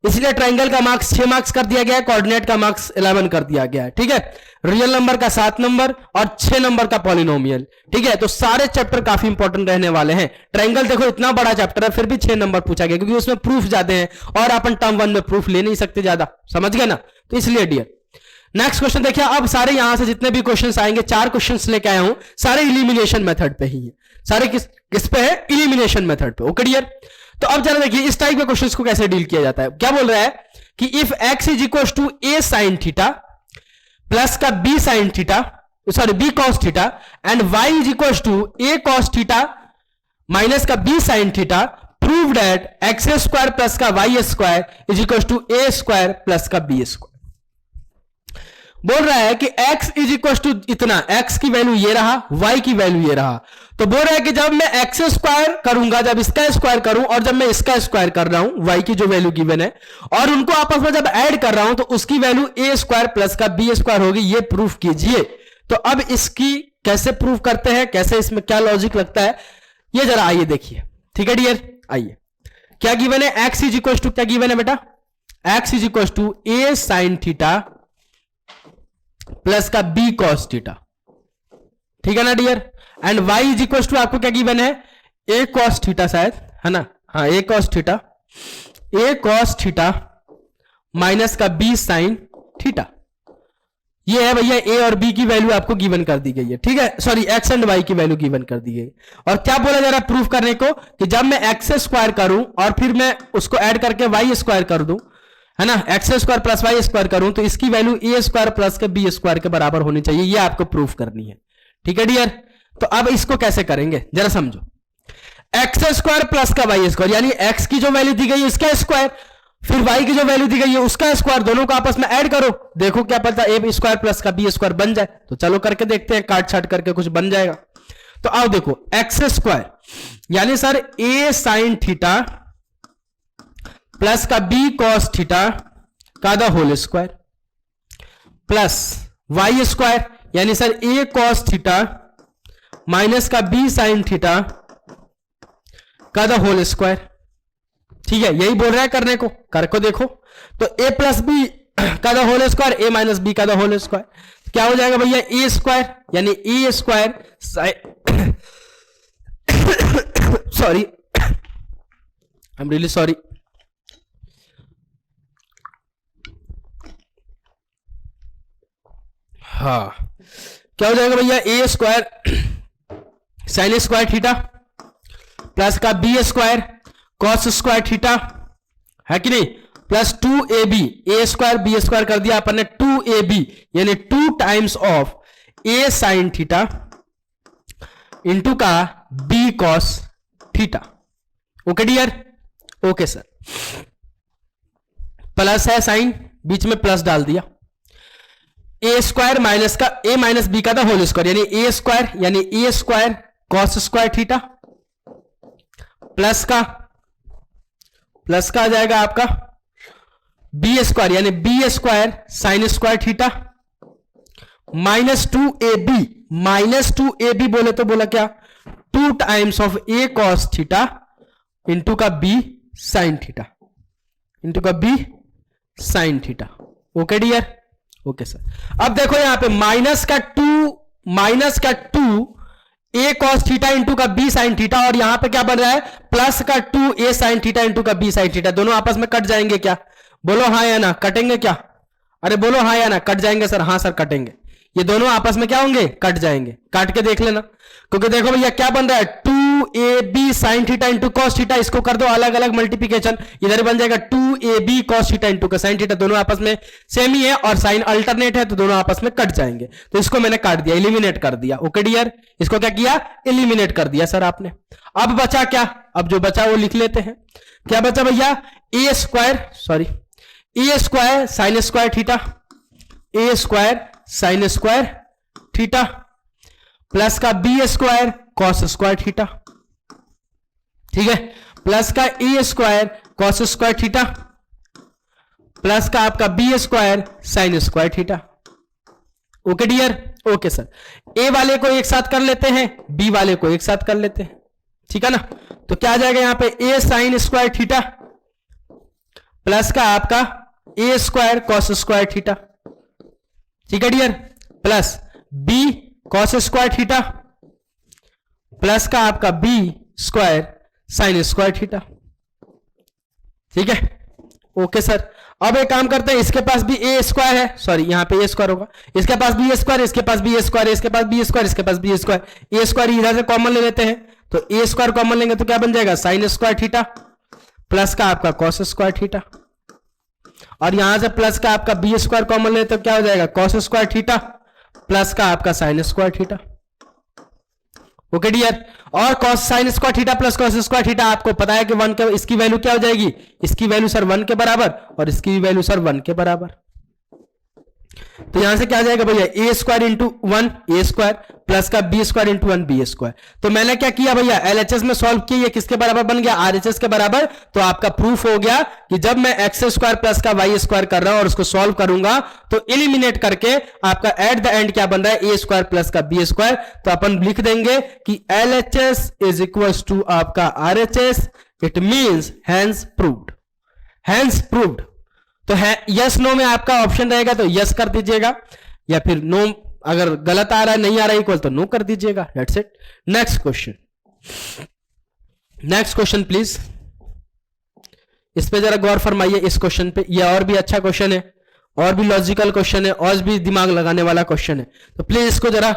Speaker 1: इसलिए ट्रायंगल का मार्क्स 6 मार्क्स कर दिया गया है, कोऑर्डिनेट का मार्क्स 11 कर दिया गया है, ठीक है। रियल नंबर का 7 नंबर और 6 नंबर का पॉलिनोमियल, ठीक है। तो सारे चैप्टर काफी इंपॉर्टेंट रहने वाले हैं। ट्रायंगल देखो इतना बड़ा चैप्टर है, फिर भी 6 नंबर पूछा गया, क्योंकि उसमें प्रूफ ज्यादा है और अपन टर्म 1 में प्रूफ ले नहीं सकते ज्यादा, समझ गए ना। तो इसलिए डियर, नेक्स्ट क्वेश्चन देखिए। अब सारे यहां से जितने भी क्वेश्चंस आएंगे, 4 क्वेश्चंस लेके आया हूं, सारे इलिमिनेशन मेथड पे ही है, सारे किस पे है, इलिमिनेशन मेथड पे। ओके डियर, तो अब जरा देखिए इस टाइप के क्वेश्चंस को कैसे डील किया जाता है। क्या बोल रहा है कि if x is equal to a sine theta plus का b sine theta, sorry b cos theta, and y is equal to a cos theta minus का b sine theta, prove that x square plus का y square is equal to a square plus का बी स्क्वायर। बोल रहा है कि x इज इक्वल टू इतना, x की वैल्यू ये रहा, y की वैल्यू ये रहा। तो बोल रहा है कि जब मैं x स्क्वायर करूंगा, जब इसका स्क्वायर करूं और जब मैं इसका स्क्वायर कर रहा हूं, y की जो वैल्यू गिवन है, और उनको आपस में जब ऐड कर रहा हूं तो उसकी वैल्यू a स्क्वायर प्लस का b स्क्वायर होगी, ये प्रूफ कीजिए। तो अब इसकी कैसे प्रूफ करते हैं, कैसे इसमें क्या लॉजिक लगता है, ये जरा आइए देखिए, ठीक है डियर। आइए, क्या गिवन है, x इज इक्वल टू, क्या गिवन है बेटा, x is equal to a sine theta plus का बी कॉस थीटा, ठीक है ना dear. And y is equal to आपको क्या गिवन है, ए कॉस थीटा शायद, है ना, हाँ ए कॉस थीटा, ए कॉस थीटा माइनस का बी साइन थीटा। ये है भैया ए और बी की वैल्यू आपको गिवन कर दी गई है, ठीक है, सॉरी एक्स एंड वाई की वैल्यू गिवन कर दी गई। और क्या बोला जा रहा है प्रूफ करने को, कि जब मैं एक्स स्क्वायर करूं और फिर मैं उसको ऐड करके वाई स्क्वायर कर दूं, है ना, x square plus y square करूं, तो इसकी वैल्यू ए स्क्वायर प्लस के बी स्क्वायर के बराबर होनी चाहिए, ये आपको प्रूफ करनी है, ठीक है डियर। तो अब इसको कैसे करेंगे जरा समझो। एक्स स्क्वायर प्लस का वाई स्क्वायर, यानी एक्स की जो वैल्यू दी गई है इसका स्क्वायर, फिर वाई की जो वैल्यू दी गई है उसका स्क्वायर, दोनों को आपस में ऐड करो, देखो क्या पता ए स्क्वायर प्लस का बी स्क्वायर बन जाए। तो चलो करके देखते हैं, काट छाट करके कुछ बन जाएगा। तो आओ देखो, एक्स स्क्वायर यानी sir a sine theta plus का बी कॉस थीटा का the whole square, plus y square यानी sir a cos theta minus का बी साइन थीटा का द होल स्क्वायर, ठीक है, यही बोल रहा है करने को, करके देखो। तो a प्लस बी का the whole square, a minus b का द होल स्क्वायर, क्या हो जाएगा भैया, ए स्क्वायर यानी a square, sorry I am really sorry, हाँ, क्या हो जाएगा भैया, a square sine square theta plus का b square cos square theta, है कि नहीं, plus 2ab, a square b square कर दिया अपन ने, 2ab यानी 2 times of a sine theta into का b cos theta. Okay dear, okay sir, plus है साइन, बीच में प्लस डाल दिया, ए स्क्वायर माइनस का ए माइनस बी का था होल स्क्वायर, यानी a square cos square theta plus का आ जाएगा आपका बी स्क्वायर, यानी b square sine square theta minus two a b बोले तो बोला क्या 2 times of a cos theta into का b sine theta okay dear, okay sir. अब देखो यहां पे माइनस का two a cos theta into का बी साइन थीटा, और यहां पे क्या बन रहा है प्लस का 2 ए साइन थीटा इंटू का बी साइन थीटा। दोनों आपस में कट जाएंगे क्या? बोलो हाँ या ना, कटेंगे क्या? अरे बोलो हाँ या ना, कट जाएंगे सर? हाँ सर कटेंगे, ये दोनों आपस में क्या होंगे? कट जाएंगे। काट के देख लेना, क्योंकि देखो भैया क्या बन रहा है 2ab sign theta into cos theta, इसको कर दो अलग अलग मल्टीप्लिकेशन, इधर बन जाएगा 2ab कॉस थीटा इंटू का साइन थीटा, दोनों आपस में सेम ही है और साइन अल्टरनेट है तो दोनों आपस में कट जाएंगे। तो इसको मैंने काट दिया, एलिमिनेट कर दिया। ओके डियर, इसको क्या किया? एलिमिनेट कर दिया सर आपने। अब बचा क्या? अब जो बचा वो लिख लेते हैं। क्या बचा भैया? A square sine square theta plus का b square cos square theta, ठीक है, प्लस का a square cos square theta plus का आपका b square sine square theta. Okay dear, okay sir. A वाले को एक साथ कर लेते हैं, बी वाले को एक साथ कर लेते हैं, ठीक है ना। तो क्या आ जाएगा यहां पे a sine square theta plus का आपका a square cos square theta, ठीक है dear, plus b cos square theta plus का आपका b square sine square theta, ठीक है, ओके सर। अब एक काम करते हैं, इसके पास भी ए स्क्वायर है, सॉरी यहां पे ए स्क्वायर होगा, इसके पास बी स्क्वायर, इसके पास बी स्क्वायर, इसके पास बी स्क्वायर, इसके पास बी स्क्वायर, ए स्क्वायर इधर से कॉमन ले लेते हैं, तो ए स्क्वायर कॉमन लेंगे तो क्या बन जाएगा? साइन स्क्वायर थीटा प्लस का आपका कॉस स्क्वायर थीटा, और यहां से प्लस का आपका बी स्क्वायर कॉमन ले तो क्या हो जाएगा? कॉस स्क्वायर थीटा प्लस का आपका sine square theta. Okay dear, और cos sine square theta plus cos square theta आपको पता है कि 1 के, इसकी वैल्यू क्या हो जाएगी? इसकी वैल्यू सर 1 के बराबर और इसकी वैल्यू सर 1 के बराबर। तो यहां से क्या आ जाएगा भैया? A square into 1 a square plus का b square into 1 b square. तो मैंने क्या किया भैया? एलएचएस में सॉल्व किया, ये किसके बराबर बन गया? आरएचएस के बराबर। तो आपका प्रूफ हो गया कि जब मैं एक्स स्क्वायर प्लस का वाई स्क्वायर कर रहा हूं और उसको सॉल्व करूंगा तो एलिमिनेट करके आपका एट द एंड क्या बन रहा है? ए स्क्वायर प्लस का बी स्क्वायर। तो अपन लिख देंगे कि एलएचएस इज इक्वल टू आपका RHS, it means hence proved. तो है यस नो में आपका ऑप्शन रहेगा तो यस कर दीजिएगा, या फिर नो अगर गलत आ रहा है, नहीं आ रहा है इक्वल, तो नो कर दीजिएगा। That's it. Next question please. इस पे जरा गौर फरमाइए, इस क्वेश्चन पे। ये और भी अच्छा क्वेश्चन है, और भी लॉजिकल क्वेश्चन है, और भी दिमाग लगाने वाला क्वेश्चन है, तो प्लीज इसको जरा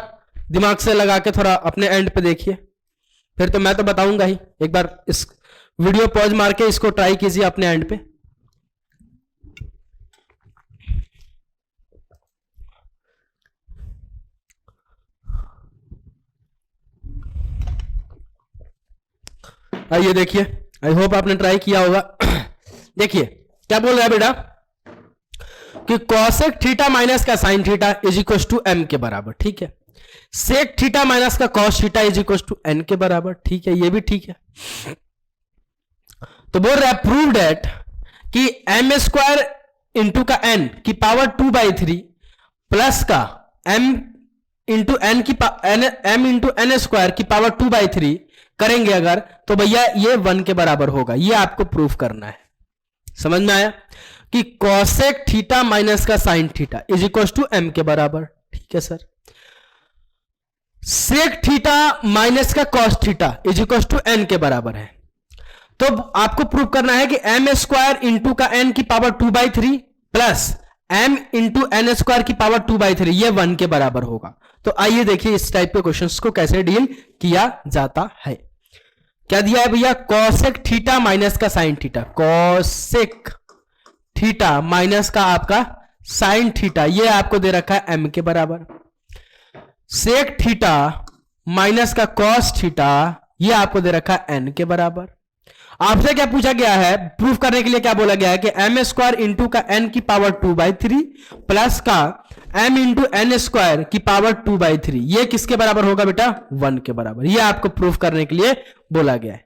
Speaker 1: दिमाग से लगा के थोड़ा अपने एंड पे देखिए। फिर तो मैं तो बताऊंगा ही, एक बार इस वीडियो पॉज मार के इसको ट्राई कीजिए अपने एंड पे। आइए देखिए, आई होप आपने ट्राई किया होगा। देखिए क्या बोल रहा है बेटा कि कॉसेक थीटा माइनस का sine theta is equal to m के बराबर, ठीक है। सेक थीटा माइनस का cos theta is equal to n के बराबर, ठीक है, ये भी ठीक है। तो बोल रहा है प्रूव दैट कि एम स्क्वायर इंटू का एन की पावर 2/3 प्लस का m into n m into n square की पावर 2/3 करेंगे अगर, तो भैया ये 1 के बराबर होगा। ये आपको प्रूफ करना है। समझ में आया कि कॉसेक थीटा माइनस का sine theta is equal to m के बराबर, ठीक है सर। सेक थीटा माइनस का cos theta is equal to n के बराबर है। तो आपको प्रूफ करना है कि एम स्क्वायर इंटू का एन की power 2/3 plus m into n square की पावर 2/3 ये 1 के बराबर होगा। तो आइए देखिए इस टाइप के क्वेश्चंस को कैसे डील किया जाता है। क्या दिया है भैया? कॉसेक थीटा माइनस का sine theta, cosec theta minus का आपका साइन थीटा, ये आपको दे रखा है एम के बराबर। सेक थीटा माइनस का कॉस थीटा, ये आपको दे रखा है एन के बराबर। आपसे क्या पूछा गया है? प्रूफ करने के लिए क्या बोला गया है कि एम स्क्वायर इंटू का एन की पावर 2/3 प्लस का m इंटू एन स्क्वायर की पावर 2/3, ये किसके बराबर होगा बेटा? 1 के बराबर। ये आपको प्रूफ करने के लिए बोला गया है।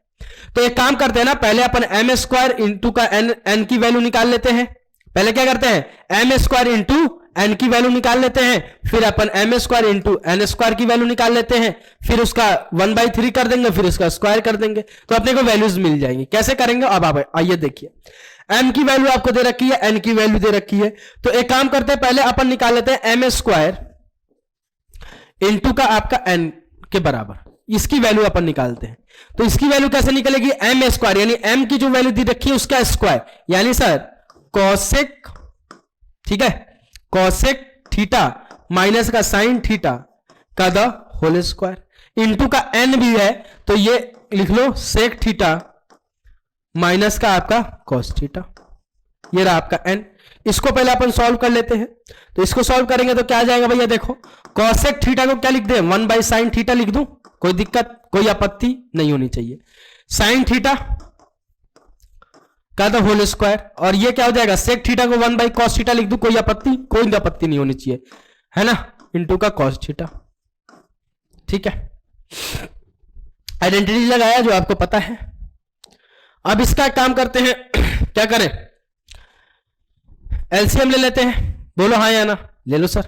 Speaker 1: तो एक काम करते हैं ना, पहले अपन एम स्क्वायर इंटू का एन की वैल्यू निकाल लेते हैं। पहले क्या करते हैं? एम स्क्वायर इंटू एन की वैल्यू निकाल लेते हैं, फिर अपन m square into n square की वैल्यू निकाल लेते हैं, फिर उसका 1/3 कर देंगे, फिर उसका स्क्वायर कर देंगे, तो अपने को वैल्यूज मिल जाएंगी। कैसे करेंगे अब आप आइए देखिए। m की वैल्यू आपको दे रखी है, n की वैल्यू दे रखी है, तो एक काम करते हैं, पहले अपन निकाल लेते हैं एम स्क्वायर इंटू का आपका n के बराबर, इसकी वैल्यू अपन निकालते हैं। तो इसकी वैल्यू कैसे निकलेगी? एम स्क्वायर यानी m की जो वैल्यू दी रखी है उसका स्क्वायर, यानी सर कॉसेक, ठीक है, कॉसेक थीटा माइनस का साइन थीटा का द होल स्क्वायर, इंटू का n भी है तो ये लिख लो सेक थीटा माइनस का आपका कॉस थीटा, ये रहा आपका n। इसको पहले अपन सॉल्व कर लेते हैं। तो इसको सॉल्व करेंगे तो क्या आ जाएगा भैया? देखो कॉसेक थीटा को क्या लिख दे? 1/sin थीटा लिख दूं, कोई दिक्कत, कोई आपत्ति नहीं होनी चाहिए। साइन थीटा का द होल स्क्वायर, और ये क्या हो जाएगा? सेक थीटा को 1/cos थीटा लिख दूं, कोई आपत्ति नहीं होनी चाहिए, है ना, इंटू का cos थीटा। ठीक है, आइडेंटिटी लगाया जो आपको पता है। अब इसका काम करते हैं, क्या करें? एलसीएम ले लेते हैं, बोलो हाँ या ना? ले लो सर।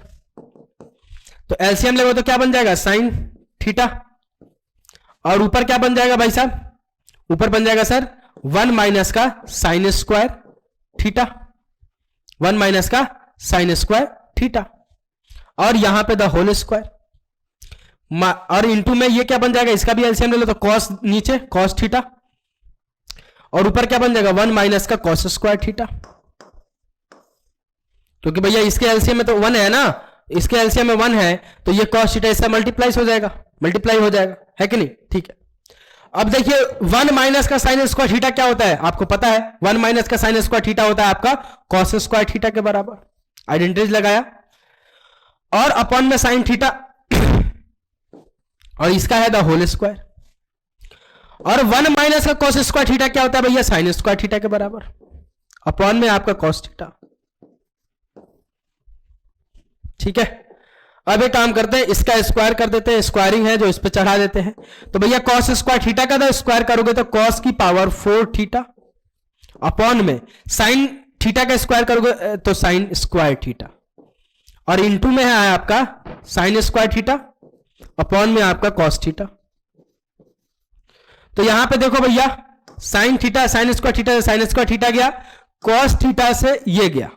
Speaker 1: तो एलसीएम लेंगे तो क्या बन जाएगा? साइन थीटा, और ऊपर क्या बन जाएगा भाई साहब? ऊपर बन जाएगा सर 1 माइनस का साइन स्क्वायर थीटा, 1 माइनस का साइन स्क्वायर थीटा, और यहां पे द होल स्क्वायर, और इंटू में ये क्या बन जाएगा? इसका भी एलसीएम ले लो तो कॉस, नीचे कॉस थीटा, और ऊपर क्या बन जाएगा? 1 माइनस का कॉस स्क्वायर थीटा, क्योंकि भैया इसके एलसीएम में तो 1 है ना, इसके एलसीएम में 1 है तो ये कॉस थीटा इससे मल्टीप्लाई हो जाएगा, है कि नहीं? ठीक है। अब देखिए 1 माइनस का साइन स्क्वायर थीटा क्या होता है आपको पता है? 1 माइनस का साइन स्क्वायर थीटा होता है आपका कॉस स्क्वायर थीटा के बराबर। आइडेंटिटी लगाया, और अपॉन में साइन थीटा, और इसका है द होल स्क्वायर, और 1 माइनस का कॉस स्क्वायर थीटा क्या होता है भैया? साइन स्क्वायर थीटा के बराबर, अपॉन में आपका कॉस थीटा। ठीक है, अब एक काम करते हैं, इसका स्क्वायर कर देते हैं, स्क्वायरिंग है जो इस पे चढ़ा देते हैं। तो भैया कॉस स्क्वायर थीटा का तो स्क्वायर करोगे तो कॉस की पावर 4 थीटा, अपॉन में साइन थीटा का स्क्वायर करोगे तो साइन स्क्वायर थीटा, और इंटू में है आपका साइन स्क्वायर थीटा, अपॉन में आपका कॉस थीटा। तो यहां पे देखो भैया sine theta, sine square theta से साइन स्क्वायर थीटा गया, कॉस थीटा से ये गया,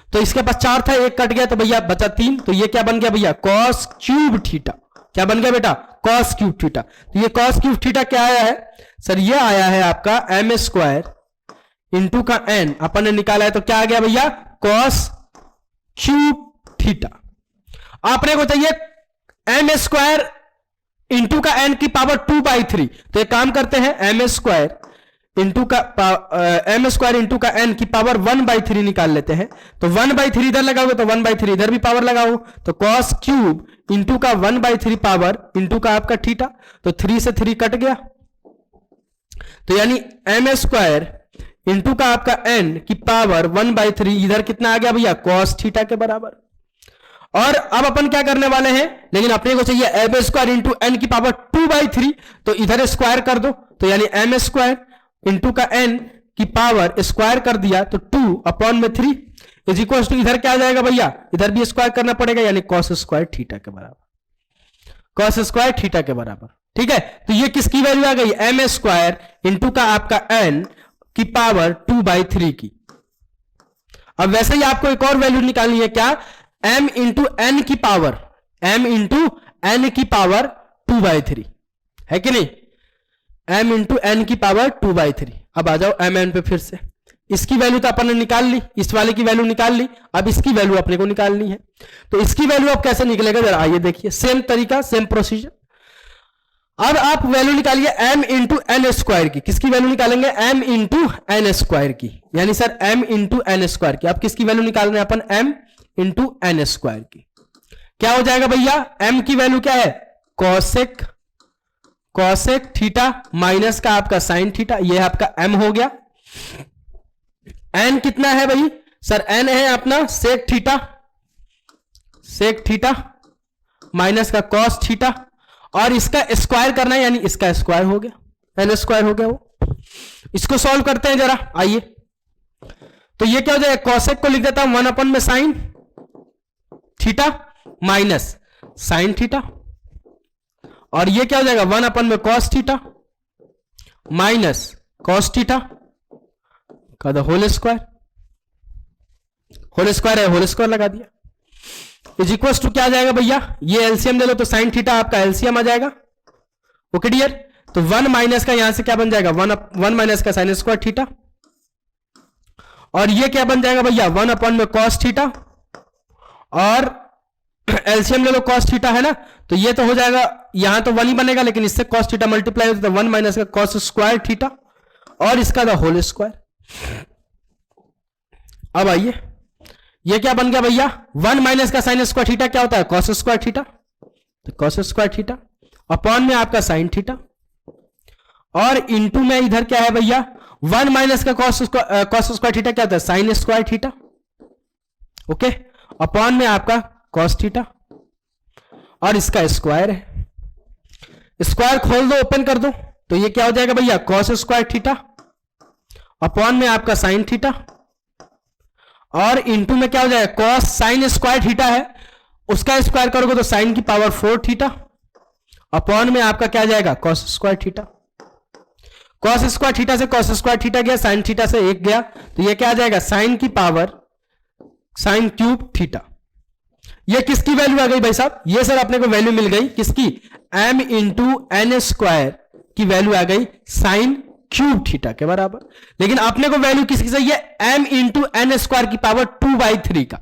Speaker 1: तो इसके पास 4 था, 1 कट गया तो भैया बचा 3, तो ये क्या बन गया भैया? Cos cube theta. क्या बन गया बेटा? Cos cube theta. तो ये कॉस क्यूब थीटा क्या आया है सर? ये आया है आपका एम स्क्वायर इंटू का एन, अपन ने निकाला है तो क्या आ गया भैया? Cos cube theta. आपने को चाहिए एम स्क्वायर इंटू का एन की पावर 2/3, तो एक काम करते हैं एम स्क्वायर इंटू का एम स्क्वायर इंटू का एन की पावर 1/3 निकाल लेते हैं। तो 1/3 इधर लगाओगे तो 1/3 इधर भी पावर लगाओ, तो कॉस क्यूब इंटू का 1/3 पावर इंटू का आपका थीटा, तो 3 से 3 कट गया, तो यानी एम स्क्वायर इंटू का आपका एन की पावर 1/3 इधर कितना आ गया भैया? कॉस थीटा के बराबर। और अब अपन क्या करने वाले हैं, लेकिन अपने को चाहिए एम स्क्वायर इंटू एन की पावर 2/3, तो इधर स्क्वायर कर दो, तो यानी एम स्क्वायर इंटू का एन की पावर स्क्वायर कर दिया तो 2 अपॉन में 3 इज इक्वल टू, इधर क्या आ जाएगा भैया? इधर भी स्क्वायर करना पड़ेगा, यानी कॉस स्क्वायर थीटा के बराबर, कॉस स्क्वायर थीटा के बराबर। ठीक है, तो ये किसकी वैल्यू आ गई? एम स्क्वायर इंटू का आपका एन की पावर 2/3 की। अब वैसे ही आपको एक और वैल्यू निकालनी है, क्या? m इंटू एन की पावर, m इंटू एन की पावर 2/3, है कि नहीं? m इंटू एन की पावर 2/3। अब आ जाओ m n पे फिर से, इसकी वैल्यू तो अपन ने निकाल ली, इस वाले की वैल्यू निकाल ली, अब इसकी वैल्यू अपने को निकालनी है। तो इसकी वैल्यू अब कैसे निकलेगा जरा आइए देखिए, सेम तरीका, सेम प्रोसीजर। अब आप वैल्यू निकालिए m इंटू एन स्क्वायर की। किसकी वैल्यू निकालेंगे? m इंटू एन स्क्वायर की, यानी sir m into n square की। अब किसकी वैल्यू निकाल रहे हैं अपन? m इंटू एन स्क्वायर की। क्या हो जाएगा भैया? m की वैल्यू क्या है? कॉसेक, कॉसेक थीटा माइनस का आपका साइन थीटा, ये आपका m हो गया। n कितना है भाई? सर n है अपना sec theta, sec theta minus का कॉस थीटा, और इसका स्क्वायर करना है, यानी इसका स्क्वायर हो गया, एल स्क्वायर हो गया वो। इसको सॉल्व करते हैं जरा, आइए। तो ये क्या हो जाएगा, कॉसेक को लिख देता हूं 1 अपन में sine theta minus sine theta, और ये क्या हो जाएगा 1 अपन में cos theta minus cos theta का the whole square, whole square है, होल स्क्वायर लगा दिया, इज इक्वल टू क्या आ जाएगा भैया, ये एलसीएम ले लो तो साइन थीटा आपका एलसीएम आ जाएगा। ओके डियर, तो 1 माइनस का यहां से क्या बन जाएगा 1 माइनस का साइन स्क्वायर थीटा, और ये क्या बन जाएगा भैया 1 अपन में कॉस थीटा, और एलसीएम ले लो कॉस थीटा है ना, तो ये तो हो जाएगा, यहां तो 1 ही बनेगा, लेकिन इससे कॉस थीटा मल्टीप्लाई होता है, 1 माइनस का कॉस स्क्वायर थीटा और इसका द होल स्क्वायर। अब आइए, ये क्या बन गया भैया 1 माइनस का साइन स्क्वायर थीटा क्या होता है कॉस स्क्वायर थीटा, तो कॉस स्क्वायर थीटा अपॉन में आपका साइन थीटा, और इंटू में इधर क्या है भैया 1 माइनस का कॉस स्क्वायर थीटा क्या होता है sine square theta, okay, upon में आपका कॉस थीटा, और इसका स्क्वायर है, स्क्वायर खोल दो ओपन कर दो, तो ये क्या हो जाएगा भैया कॉस स्क्वायर थीटा अपॉन में आपका साइन थीटा, और इंटू में क्या हो जाएगा कॉस साइन स्क्वायर थीटा है, उसका स्क्वायर करोगे तो साइन की पावर 4 थीटा अपॉन में आपका क्या जाएगा cos square theta, cos square theta से कॉस स्क्वायर थीटा गया, साइन थीटा से 1 गया, तो ये क्या आ जाएगा साइन की पावर साइन क्यूब थीटा। ये किसकी वैल्यू आ गई भाई साहब, ये सर अपने को वैल्यू मिल गई किसकी, m इंटू एन स्क्वायर की वैल्यू आ गई साइन क्यूब थीटा के बराबर, लेकिन अपने को वैल्यू किसकी चाहिए m इंटू एन स्क्वायर की पावर 2/3 का,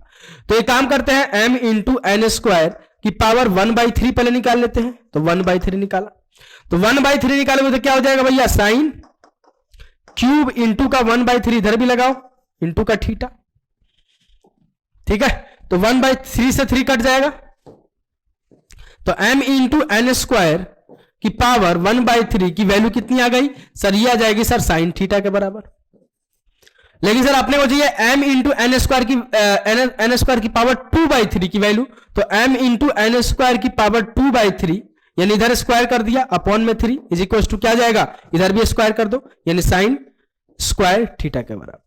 Speaker 1: तो एक काम करते हैं m इंटू एन स्क्वायर की पावर 1/3 पहले निकाल लेते हैं, तो 1/3 निकाला, तो 1/3 निकालोगे तो क्या हो जाएगा भैया साइन क्यूब इंटू का 1/3 इधर भी लगाओ इंटू का थीटा, ठीक है, तो 1/3 से 3 कट जाएगा, तो m इंटू एन स्क्वायर की पावर 1/3 की वैल्यू कितनी आ गई सर, ये आ जाएगी सर साइन थीटा के बराबर। लेकिन सर अपने को चाहिए m इंटू एन स्क्वायर की पावर 2/3 की वैल्यू, तो m इंटू एन स्क्वायर की पावर 2/3 यानी इधर स्क्वायर कर दिया अपॉन में 3 इज इक्वल टू क्या जाएगा, इधर भी स्क्वायर कर दो यानी साइन स्क्वायर थीटा के बराबर।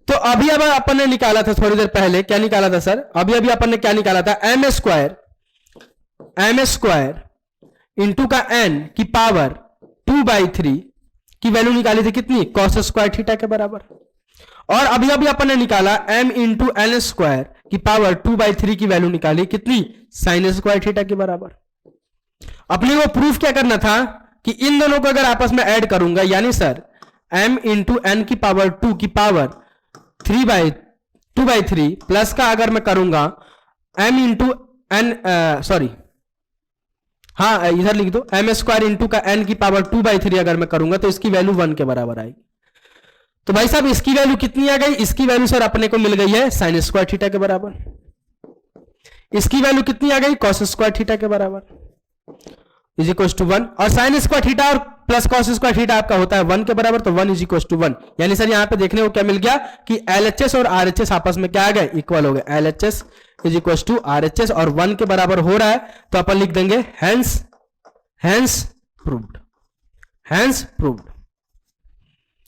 Speaker 1: तो अभी अब अपन ने निकाला था थोड़ी देर पहले, क्या निकाला था सर, अभी अभी अपन ने क्या निकाला था एम स्क्वायर इंटू का n की पावर 2/3 की वैल्यू निकाली थी कितनी कॉस स्क्वायर थीटा के बराबर, और अभी अभी अपन ने निकाला m इंटू एन स्क्वायर की पावर 2/3 की वैल्यू निकाली कितनी साइन स्क्वायर थीटा के बराबर। अपने को प्रूफ क्या करना था कि इन दोनों को अगर आपस में ऐड करूंगा, यानी सर m इंटू एन की पावर 2 की पावर 2/3 प्लस का अगर मैं करूंगा m इंटू एन, सॉरी हाँ इधर लिख दो एम स्क्वायर इंटू का n की पावर 2/3 अगर मैं करूंगा तो इसकी वैल्यू 1 के बराबर आएगी। तो भाई साहब इसकी वैल्यू कितनी आ गई, इसकी वैल्यू सर अपने को मिल गई है साइन स्क्वायर थीटा के बराबर, इसकी वैल्यू कितनी आ गई कॉस स्क्वायर थीटा के बराबर इज इक्वल टू 1, और साइन स्क्वायर थीटा और प्लस कॉस स्क्वायर थीटा आपका होता है 1 के बराबर, तो 1 इज इक्वल टू 1, यानी सर यहां पे देखने को क्या मिल गया कि LHS और RHS आपस में क्या आ गए इक्वल हो गए, LHS is equal to RHS और 1 के बराबर हो रहा है, तो अपन लिख देंगे हैंस प्रूव्ड।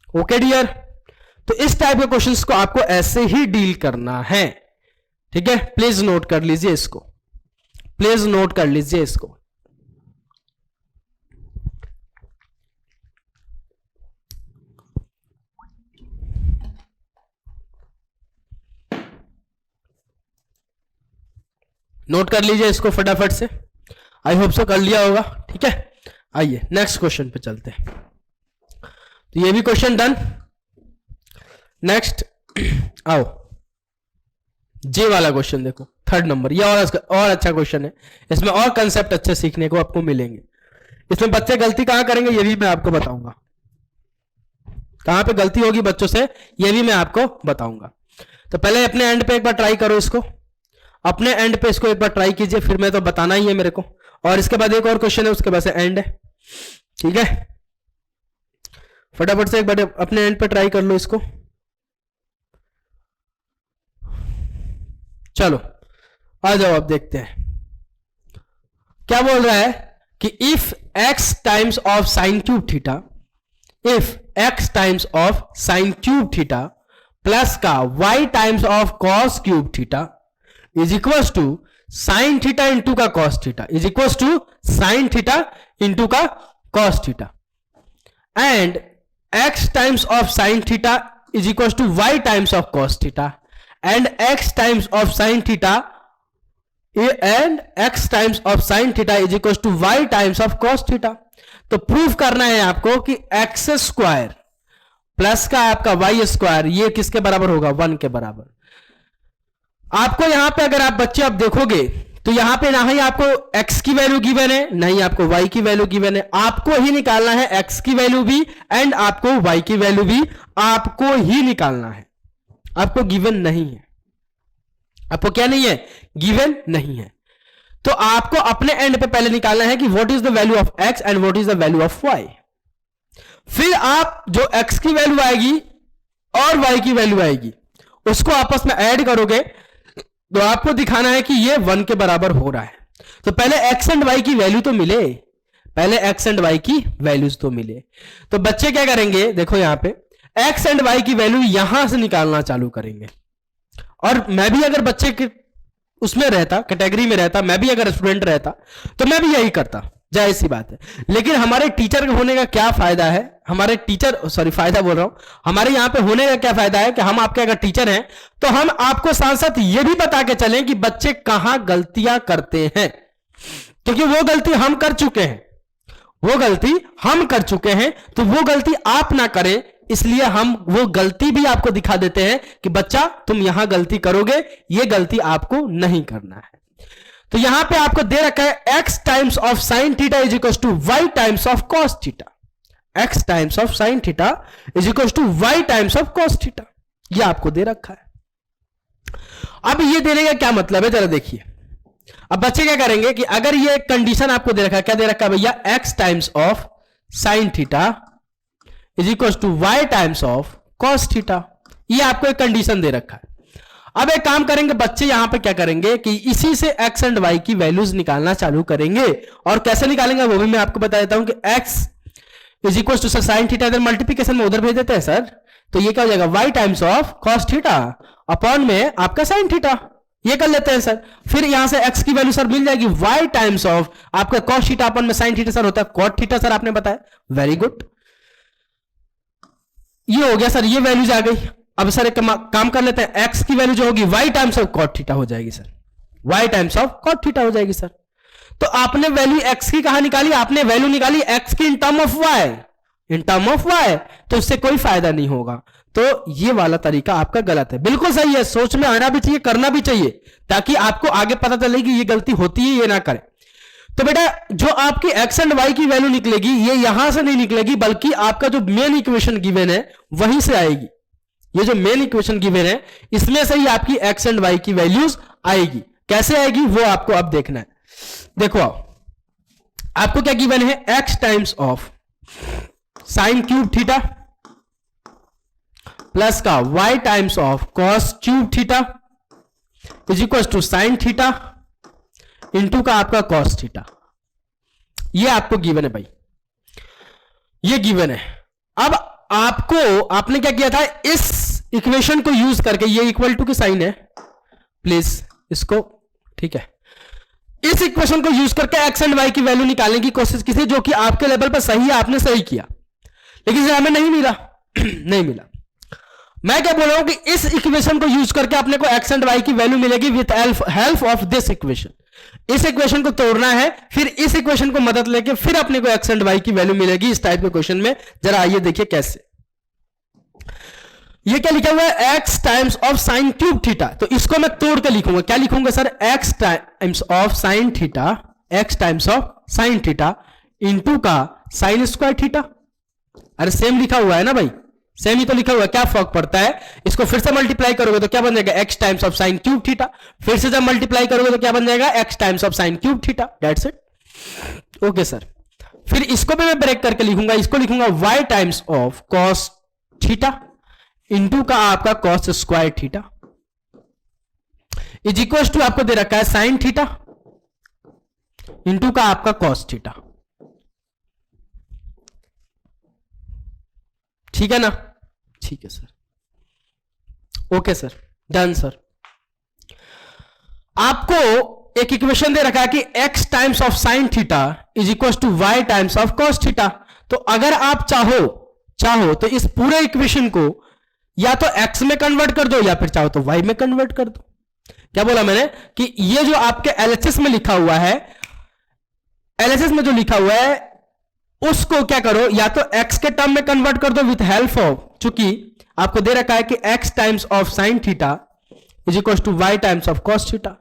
Speaker 1: ओके डियर, तो इस टाइप के क्वेश्चंस को आपको ऐसे ही डील करना है, ठीक है, प्लीज नोट कर लीजिए इसको, प्लीज नोट कर लीजिए इसको। नोट कर लीजिए इसको फटाफट से, आई होप सो कर लिया होगा, ठीक है। आइए नेक्स्ट क्वेश्चन पे चलते हैं, तो ये भी क्वेश्चन डन। नेक्स्ट आओ, जे वाला क्वेश्चन देखो 3rd नंबर, ये और अच्छा क्वेश्चन है, इसमें और कंसेप्ट अच्छे सीखने को आपको मिलेंगे। इसमें बच्चे गलती कहां करेंगे ये भी मैं आपको बताऊंगा, कहां पे गलती होगी बच्चों से ये भी मैं आपको बताऊंगा। तो पहले अपने एंड पे एक बार ट्राई करो इसको, अपने एंड पे इसको एक बार ट्राई कीजिए, फिर मैं तो बताना ही है मेरे को, और इसके बाद एक और क्वेश्चन है उसके बाद से एंड है, ठीक है। फटाफट से एक बार अपने एंड पे ट्राई कर लो इसको। चलो आ जाओ अब देखते हैं क्या बोल रहा है कि if x times of sine cube theta, if x times of sine cube theta plus का y times of cos cube theta is equal to sine theta into का cos theta, is equal to sine theta into का cos theta, and x times of sine theta is equal to y times of cos theta, and x times of sine theta and x times of sine theta is equal to y times of cos theta. तो प्रूफ करना है आपको कि x स्क्वायर प्लस का आपका y स्क्वायर ये किसके बराबर होगा, 1 के बराबर। आपको यहां पे अगर आप बच्चे अब देखोगे तो यहां पे ना ही आपको x की वैल्यू गिवन है ना ही आपको y की वैल्यू गिवन है, आपको ही निकालना है x की वैल्यू भी एंड आपको y की वैल्यू भी आपको ही निकालना है, आपको गिवन नहीं है। आपको क्या नहीं है, गिवन नहीं है। तो आपको अपने एंड पे पहले निकालना है कि what is the value of x and what is the value of y। फिर आप जो x की वैल्यू आएगी और y की वैल्यू आएगी उसको आपस में ऐड करोगे तो आपको दिखाना है कि ये 1 के बराबर हो रहा है। तो पहले x एंड y की वैल्यू तो मिले, पहले x एंड y की वैल्यूज तो मिले। तो बच्चे क्या करेंगे, देखो यहां पे x एंड y की वैल्यू यहां से निकालना चालू करेंगे। और मैं भी अगर बच्चे के उसमें रहता, कैटेगरी में रहता, मैं भी अगर स्टूडेंट रहता तो मैं भी यही करता, जाहिर सी बात है। लेकिन हमारे टीचर होने का क्या फायदा है, हमारे टीचर सॉरी फायदा बोल रहा हूं, हमारे यहां पे होने का क्या फायदा है कि हम आपके अगर टीचर हैं तो हम आपको साथ साथ ये भी बता के चलें कि बच्चे कहां गलतियां करते हैं, क्योंकि वो गलती हम कर चुके हैं, वो गलती हम कर चुके हैं, तो वो गलती आप ना करें इसलिए हम वो गलती भी आपको दिखा देते हैं कि बच्चा तुम यहां गलती करोगे, ये गलती आपको नहीं करना है। तो यहां पे आपको दे रखा है x times of sine theta is equal to y times of cos theta, x times of sine theta is equal to y times of cos theta, ये आपको दे रखा है। अब ये देने का क्या मतलब है जरा देखिए। अब बच्चे क्या करेंगे कि अगर ये कंडीशन आपको दे रखा है, क्या दे रखा है भैया, x times of sine theta is equal to y times of cos theta, ये आपको एक कंडीशन दे रखा है। अब एक काम करेंगे बच्चे यहां पे क्या करेंगे कि इसी से x एंड y की वैल्यूज निकालना चालू करेंगे, और कैसे निकालेंगे वो भी मैं आपको बता देता हूं कि x is equal to sine theta, इधर मल्टीप्लीकेशन में उधर भेज देते हैं सर, तो ये क्या हो जाएगा y times of cos theta upon में आपका साइन थीटा, ये कर लेते हैं सर। फिर यहां से x की वैल्यू सर मिल जाएगी y टाइम्स ऑफ आपका कॉस थीटा अपॉन में साइन थीटा सर होता है कॉट थीटा, सर आपने बताया, वेरी गुड, ये हो गया सर, ये वैल्यूज आ गई। अब सर एक काम कर लेते हैं, x की वैल्यू जो होगी y times of cot theta हो जाएगी sir, y times of cot theta हो जाएगी सर। तो आपने वैल्यू x की कहां निकाली, आपने वैल्यू निकाली x की in term of y, in term of y, तो इससे कोई फायदा नहीं होगा। तो ये वाला तरीका आपका गलत है, बिल्कुल सही है, सोच में आना भी चाहिए, करना भी चाहिए, ताकि आपको आगे पता चले कि ये गलती होती है, ये ना करें। तो बेटा जो आपकी x एंड y की वैल्यू निकलेगी ये यहां से नहीं निकलेगी, बल्कि आपका जो मेन इक्वेशन गिवन है वहीं से आएगी। ये जो मेन इक्वेशन गिवन है इसमें से ही आपकी x एंड y की वैल्यूज आएगी। कैसे आएगी वो आपको अब देखना है। देखो आपको क्या गिवन है, x times of sine cube theta plus का y times of cos cube theta is equal to sine theta into का आपका कॉस थीटा, ये आपको गिवन है भाई, ये गिवन है। अब आपको आपने क्या किया था, इस इक्वेशन को यूज करके, ये इक्वल टू की साइन है प्लीज इसको, ठीक है, इस इक्वेशन को यूज करके एक्स एंड वाई की वैल्यू निकालने की कोशिश की थी, जो कि आपके लेवल पर सही है, आपने सही किया, लेकिन हमें नहीं मिला नहीं मिला। मैं क्या बोल रहा हूं कि इस इक्वेशन को यूज करके अपने को एक्स एंड वाई की वैल्यू मिलेगी with help of this equation. इस इक्वेशन को तोड़ना है, फिर इस इक्वेशन को मदद लेके फिर अपने को एक्स एंड वाई की वैल्यू मिलेगी इस टाइप के क्वेश्चन में। जरा आइए देखिए कैसे। ये क्या लिखा हुआ है, x times of sine cube theta, तो इसको मैं तोड़ के लिखूंगा, क्या लिखूंगा sir, x times of sine theta, x times of sine theta into का साइन स्क्वायर थीटा। अरे सेम लिखा हुआ है ना भाई, सेम ही तो लिखा हुआ है, क्या फर्क पड़ता है। इसको फिर से मल्टीप्लाई करोगे तो क्या बन जाएगा, x times of sine cube theta, फिर से जब मल्टीप्लाई करोगे तो क्या बन जाएगा, x times of sine cube theta, that's it. Okay sir, फिर इसको भी मैं ब्रेक करके लिखूंगा, इसको लिखूंगा y times of cos theta into का आपका cos square theta. Is equal to आपको दे रखा है साइन थीटा इंटू का आपका कॉस थीटा। ठीक है ना? ठीक है sir, okay sir, done sir. आपको एक इक्वेशन दे रखा है कि x times of sine theta is equal to y times of cos theta. तो अगर आप चाहो तो इस पूरे इक्वेशन को या तो x में कन्वर्ट कर दो या फिर चाहो तो y में कन्वर्ट कर दो। क्या बोला मैंने कि ये जो आपके LHS में लिखा हुआ है, LHS में जो लिखा हुआ है उसको क्या करो, या तो x के टर्म में कन्वर्ट कर दो विथ हेल्प ऑफ, चूंकि आपको दे रखा है कि x times of sine theta is equal to y times of cos theta.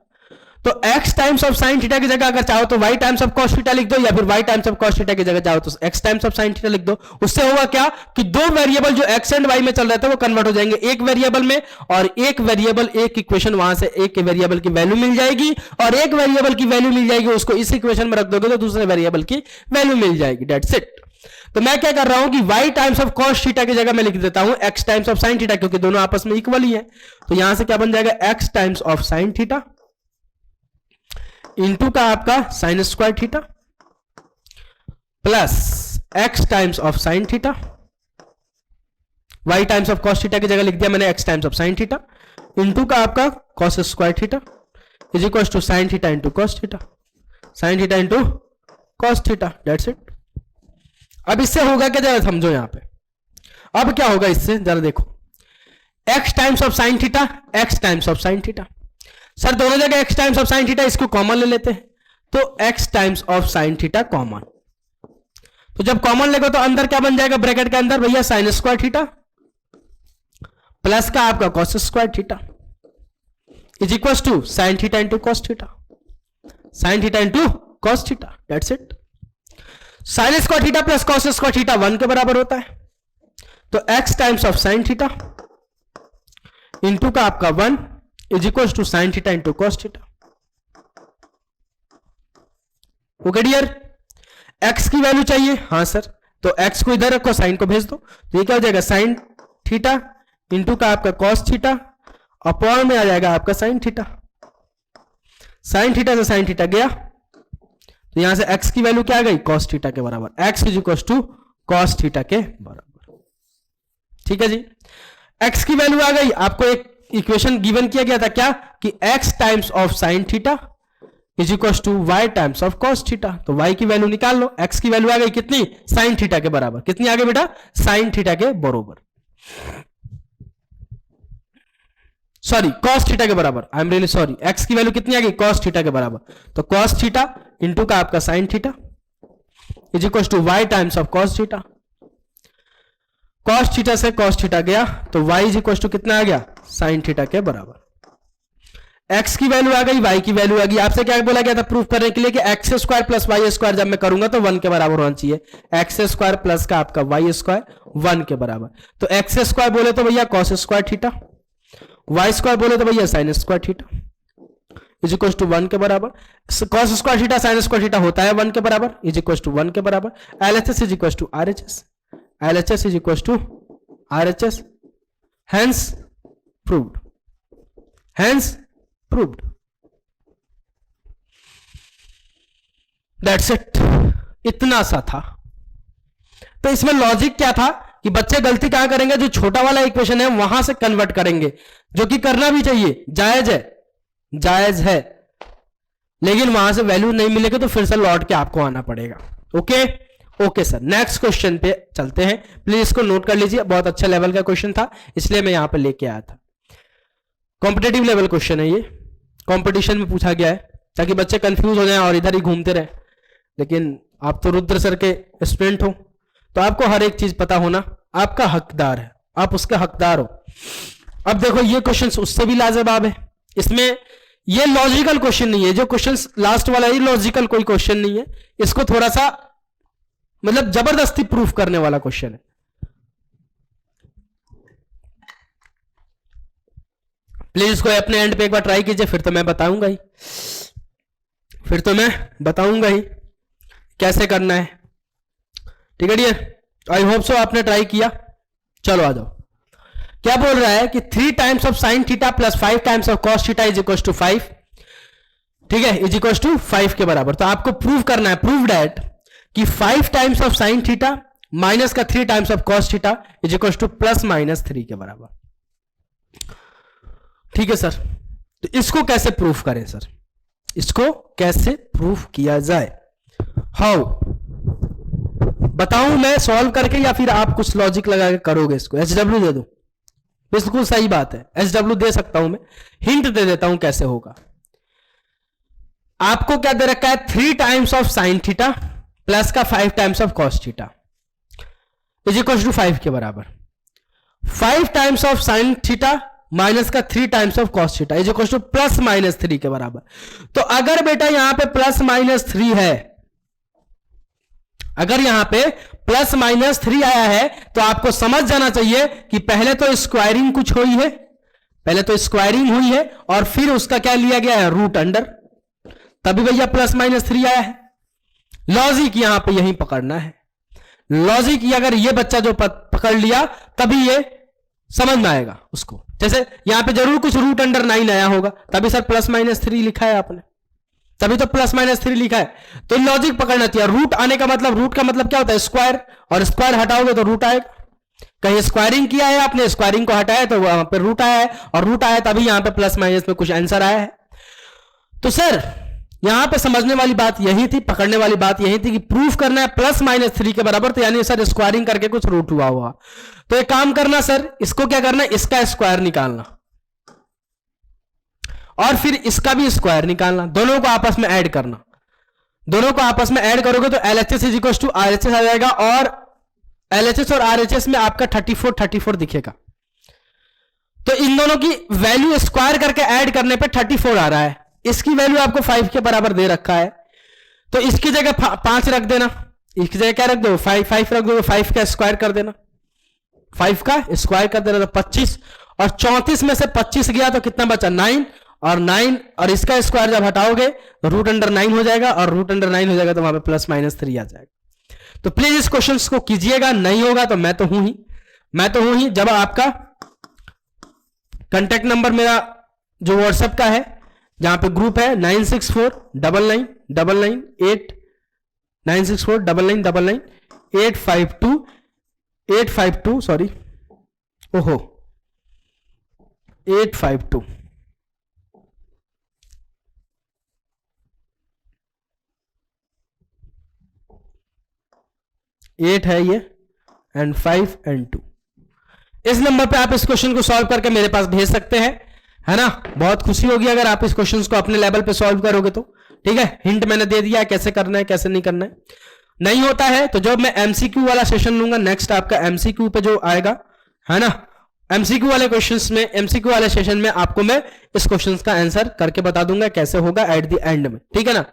Speaker 1: तो x times of sine theta की जगह अगर चाहो तो y times of cos theta लिख दो, या फिर y times of cos theta की जगह चाहो तो x times of sine theta लिख दो। उससे होगा क्या कि दो वेरिएबल जो x एंड y में चल रहे थे वो कन्वर्ट हो जाएंगे एक वेरिएबल में, और एक वेरिएबल एक इक्वेशन वहां से एक वेरिएबल की वैल्यू मिल जाएगी, और एक वेरिएबल की वैल्यू मिल जाएगी उसको इस इक्वेशन में रख दोगे तो दूसरे वेरिएबल की वैल्यू मिल जाएगी। That's it. तो मैं क्या कर रहा हूं कि y times of cos theta की जगह मैं लिख देता हूं x times of sine theta, क्योंकि दोनों आपस में इक्वल ही है। तो यहां से क्या बन जाएगा, x times of sine theta into का आपका sine square theta plus x times of sine theta, y times of cos theta की जगह लिख दिया मैंने x times of sine theta into का आपका cos square theta is equal to sine theta into cos theta, sine theta into cos theta. That's it. अब इससे होगा क्या, जरा समझो यहां पे। अब क्या होगा इससे, जरा देखो, x times of sine theta, x times of sine theta. Sir दोनों जगह x times of sine theta, इसको कॉमन ले लेते हैं, तो x times of sine theta common. तो जब कॉमन लेगा तो अंदर क्या बन जाएगा, ब्रैकेट के अंदर भैया साइन स्क्वायर थीटा प्लस का आपका cos square theta is equal to sine theta into cos theta, sine theta into cos theta. That's it. Sine square theta plus cos square theta 1 के बराबर होता है, तो x times of sine theta into का आपका 1 is equal to sine theta into cos theta. Okay dear, x की वैल्यू चाहिए, हाँ सर, तो x को इधर रखो, साइन को भेज दो, तो ये क्या हो जाएगा साइन थीटा इंटू का आपका कॉस थीटा अपॉन में आ जाएगा आपका साइन थीटा। साइन थीटा से साइन थीटा गया, तो यहां से x की वैल्यू क्या आ गई, कॉस थीटा के बराबर, x is equal to cos theta के बराबर। ठीक है जी, x की वैल्यू आ गई। आपको एक इक्वेशन गिवन किया गया था क्या, कि x times of sine theta is equal to y times of cos theta. तो y की वैल्यू निकाल लो, x की वैल्यू आ गई कितनी, साइन थीटा के बराबर। कितनी आ गई बेटा, साइन थीटा के बराबर, सॉरी कॉस थीटा के बराबर, आई एम रियली सॉरी। x की वैल्यू कितनी आ गई, कॉस थीटा के बराबर, तो कॉस थीटा इंटू का आपका sine theta is equal to y times of cos theta. Cos theta से कॉस थीटा गया, तो y इज इक्वल टू कितना आ गया, साइन थीटा के बराबर। x की वैल्यू आ गई, y की वैल्यू आ गई। आपसे क्या बोला गया था प्रूफ करने के लिए कि x square plus y square जब मैं करूंगा तो 1 के बराबर होना चाहिए। एक्स स्क्वायर प्लस का आपका वाई स्क्वायर 1 के बराबर, तो एक्स स्क्वायर बोले तो भैया cos square theta, y square बोले तो भैया sine square theta is equal to 1 के बराबर। Cos square theta sine square theta होता है 1 के बराबर, इज इक्वल टू 1 के बराबर। LHS is equal to RHS, LHS is equal to RHS, hence proved, hence proved. That's it, इतना सा था। तो इसमें लॉजिक क्या था कि बच्चे गलती क्या करेंगे, जो छोटा वाला इक्वेशन है वहां से कन्वर्ट करेंगे, जो कि करना भी चाहिए, जायज है, जायज है, लेकिन वहां से वैल्यू नहीं मिलेगी तो फिर से लौट के आपको आना पड़ेगा। Okay okay sir, next question पे चलते हैं। प्लीज इसको नोट कर लीजिए, बहुत अच्छा लेवल का क्वेश्चन था इसलिए मैं यहां पे लेके आया था। कॉम्पिटेटिव लेवल क्वेश्चन है ये, कंपटीशन में पूछा गया है, ताकि बच्चे कंफ्यूज हो जाएं और इधर ही घूमते रहे। लेकिन आप तो रुद्र सर के स्टूडेंट हो, तो आपको हर एक चीज पता होना आपका हकदार है, आप उसका हकदार हो। अब देखो ये क्वेश्चन उससे भी लाजवाब है, इसमें ये लॉजिकल क्वेश्चन नहीं है, जो क्वेश्चन लास्ट वाला है लॉजिकल कोई क्वेश्चन नहीं है, इसको थोड़ा सा मतलब जबरदस्ती प्रूफ करने वाला क्वेश्चन है। प्लीज इसको अपने एंड पे एक बार ट्राई कीजिए, फिर तो मैं बताऊंगा ही, फिर तो मैं बताऊंगा ही कैसे करना है। ठीक है डियर, आई होप सो आपने ट्राई किया। चलो आ जाओ, क्या बोल रहा है कि 3 times of sine theta plus 5 times of cos theta is equal to 5, ठीक है, इज इक्वल टू 5 के बराबर। तो आपको प्रूव करना है, प्रूव दैट कि 5 times of sine theta minus का 3 times of cos theta is equal to plus minus 3 के बराबर। ठीक है सर, तो इसको कैसे प्रूफ करें सर, इसको कैसे प्रूफ किया जाए, हाउ बताऊं मैं सॉल्व करके या फिर आप कुछ लॉजिक लगा के करोगे इसको? एचडब्ल्यू दे दो, बिल्कुल सही बात है, एचडब्ल्यू दे सकता हूं मैं, हिंट दे देता हूं कैसे होगा। आपको क्या दे रखा है, 3 times of sine theta plus का 5 times of cos theta is equal to 5 के बराबर। 5 times of sine theta minus का 3 times of cos theta is equal to plus minus 3 के बराबर। तो अगर बेटा यहां पे प्लस माइनस 3 है, अगर यहां पे प्लस माइनस 3 आया है तो आपको समझ जाना चाहिए कि पहले तो स्क्वायरिंग कुछ हुई है, पहले तो स्क्वायरिंग हुई है और फिर उसका क्या लिया गया है, रूट अंडर, तभी भैया प्लस माइनस 3 आया है। लॉजिक यहां पे यही पकड़ना है, लॉजिक अगर ये बच्चा जो पकड़ लिया तभी ये समझ में आएगा उसको। जैसे यहां पे जरूर कुछ रूट अंडर 9 आया होगा, तभी सर प्लस माइनस 3 लिखा है आपने, तभी तो प्लस माइनस 3 लिखा है। तो लॉजिक पकड़ना चाहिए। रूट आने का मतलब, रूट का मतलब क्या होता है, स्क्वायर, और स्क्वायर हटाओगे तो रूट आएगा। कहीं स्क्वायरिंग किया है आपने, स्क्वायरिंग को हटाया तो वहां पे रूट आया है, और रूट आया तभी यहां पे प्लस माइनस में कुछ आंसर आया है। तो सर यहां पे समझने वाली बात यही थी, पकड़ने वाली बात यही थी कि प्रूफ करना है प्लस माइनस 3 के बराबर, तो यानी सर स्क्वायरिंग करके कुछ रूट हुआ हुआ। तो एक काम करना सर, इसको क्या करना है, इसका स्क्वायर निकालना और फिर इसका भी स्क्वायर निकालना, दोनों को आपस में ऐड करना। दोनों को आपस में ऐड करोगे तो LHS is equal to RHS आ जाएगा, और LHS और RHS में आपका 34 दिखेगा। तो इन दोनों की वैल्यू स्क्वायर करके ऐड करने पे 34 आ रहा है, इसकी वैल्यू आपको 5 के बराबर दे रखा है, तो इसकी जगह 5 रख देना, इसकी जगह क्या रख दो, 5 रख दो, 5 का स्क्वायर कर देना, 5 का स्क्वायर कर देना तो 25, और 34 में से 25 गया तो कितना बचा, 9, और 9 और इसका स्क्वायर जब हटाओगे तो रूट अंडर 9 हो जाएगा, और रूट अंडर 9 हो जाएगा तो वहां पे प्लस माइनस 3 आ जाएगा। तो प्लीज इस क्वेश्चन को कीजिएगा, नहीं होगा तो मैं तो हूं ही। जब आपका कांटेक्ट नंबर मेरा जो व्हाट्सएप का है, जहां पे ग्रुप है 9649998 सॉरी, ओहो 852 8 है ये, एंड 5 एंड 2, इस नंबर पे आप इस क्वेश्चन को सॉल्व करके मेरे पास भेज सकते हैं, है ना। बहुत खुशी होगी अगर आप इस क्वेश्चन को अपने लेवल पे सॉल्व करोगे तो, ठीक है। हिंट मैंने दे दिया है कैसे करना है कैसे नहीं करना है। नहीं होता है तो जब मैं MCQ वाला सेशन लूंगा नेक्स्ट, आपका MCQ पे जो आएगा, है ना, MCQ वाले क्वेश्चंस में, MCQ वाले सेशन में आपको मैं इस क्वेश्चन का आंसर करके बता दूंगा कैसे होगा एट द एंड में, ठीक है ना।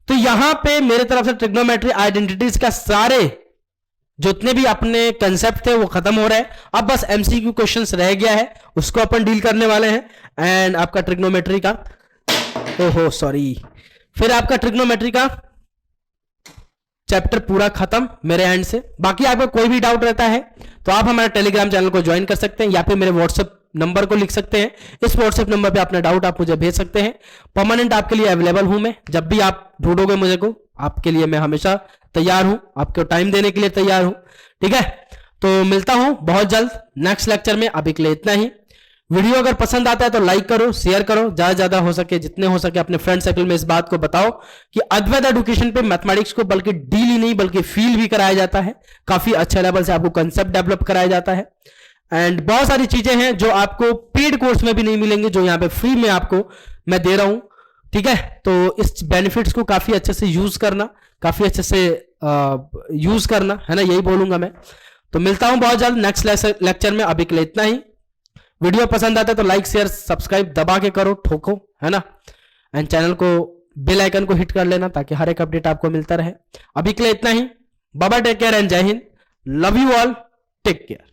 Speaker 1: तो यहां पे मेरे तरफ से ट्रिग्नोमेट्री आइडेंटिटीज का सारे जितने भी अपने कंसेप्ट थे वो खत्म हो रहे हैं, अब बस MCQ क्वेश्चंस रह गया है, उसको अपन डील करने वाले हैं। एंड आपका ट्रिग्नोमेट्री का, ओहो सॉरी, फिर आपका ट्रिग्नोमेट्री का चैप्टर पूरा खत्म मेरे एंड से। बाकी आपको कोई भी डाउट रहता है तो आप हमारे टेलीग्राम चैनल को ज्वाइन कर सकते हैं, या फिर मेरे व्हाट्सएप नंबर को लिख सकते हैं, इस व्हाट्सएप नंबर पे अपना डाउट आप मुझे भेज सकते हैं। परमानेंट आपके लिए अवेलेबल हूं मैं, जब भी आप ढूंढोगे मुझे को, आपके लिए मैं हमेशा तैयार हूं, आपको टाइम देने के लिए तैयार हूं, ठीक है। तो मिलता हूं बहुत जल्द नेक्स्ट लेक्चर में, अभी के लिए इतना ही। वीडियो अगर पसंद आता है तो लाइक करो, शेयर करो, ज्यादा ज्यादा हो सके, जितने हो सके अपने फ्रेंड सर्कल में इस बात को बताओ कि अद्वैत एजुकेशन पे मैथमेटिक्स को बल्कि डील ही नहीं बल्कि फील भी कराया जाता है, काफी अच्छे लेवल से आपको कंसेप्ट डेवलप कराया जाता है। एंड बहुत सारी चीजें हैं जो आपको पेड कोर्स में भी नहीं मिलेंगी, जो यहाँ पे फ्री में आपको मैं दे रहा हूं, ठीक है। तो इस बेनिफिट्स को काफी अच्छे से यूज करना, काफी अच्छे से यूज करना, है ना, यही बोलूंगा मैं। तो मिलता हूं बहुत जल्द नेक्स्ट लेक्चर में, अभी के लिए इतना ही। वीडियो पसंद आता है तो लाइक शेयर सब्सक्राइब दबा के करो, ठोको, है ना, एंड चैनल को बेल आइकन को हिट कर लेना ताकि हर एक अपडेट आपको मिलता रहे। अभी के लिए इतना ही, bye bye, take care and जय हिंद, love you all, take care.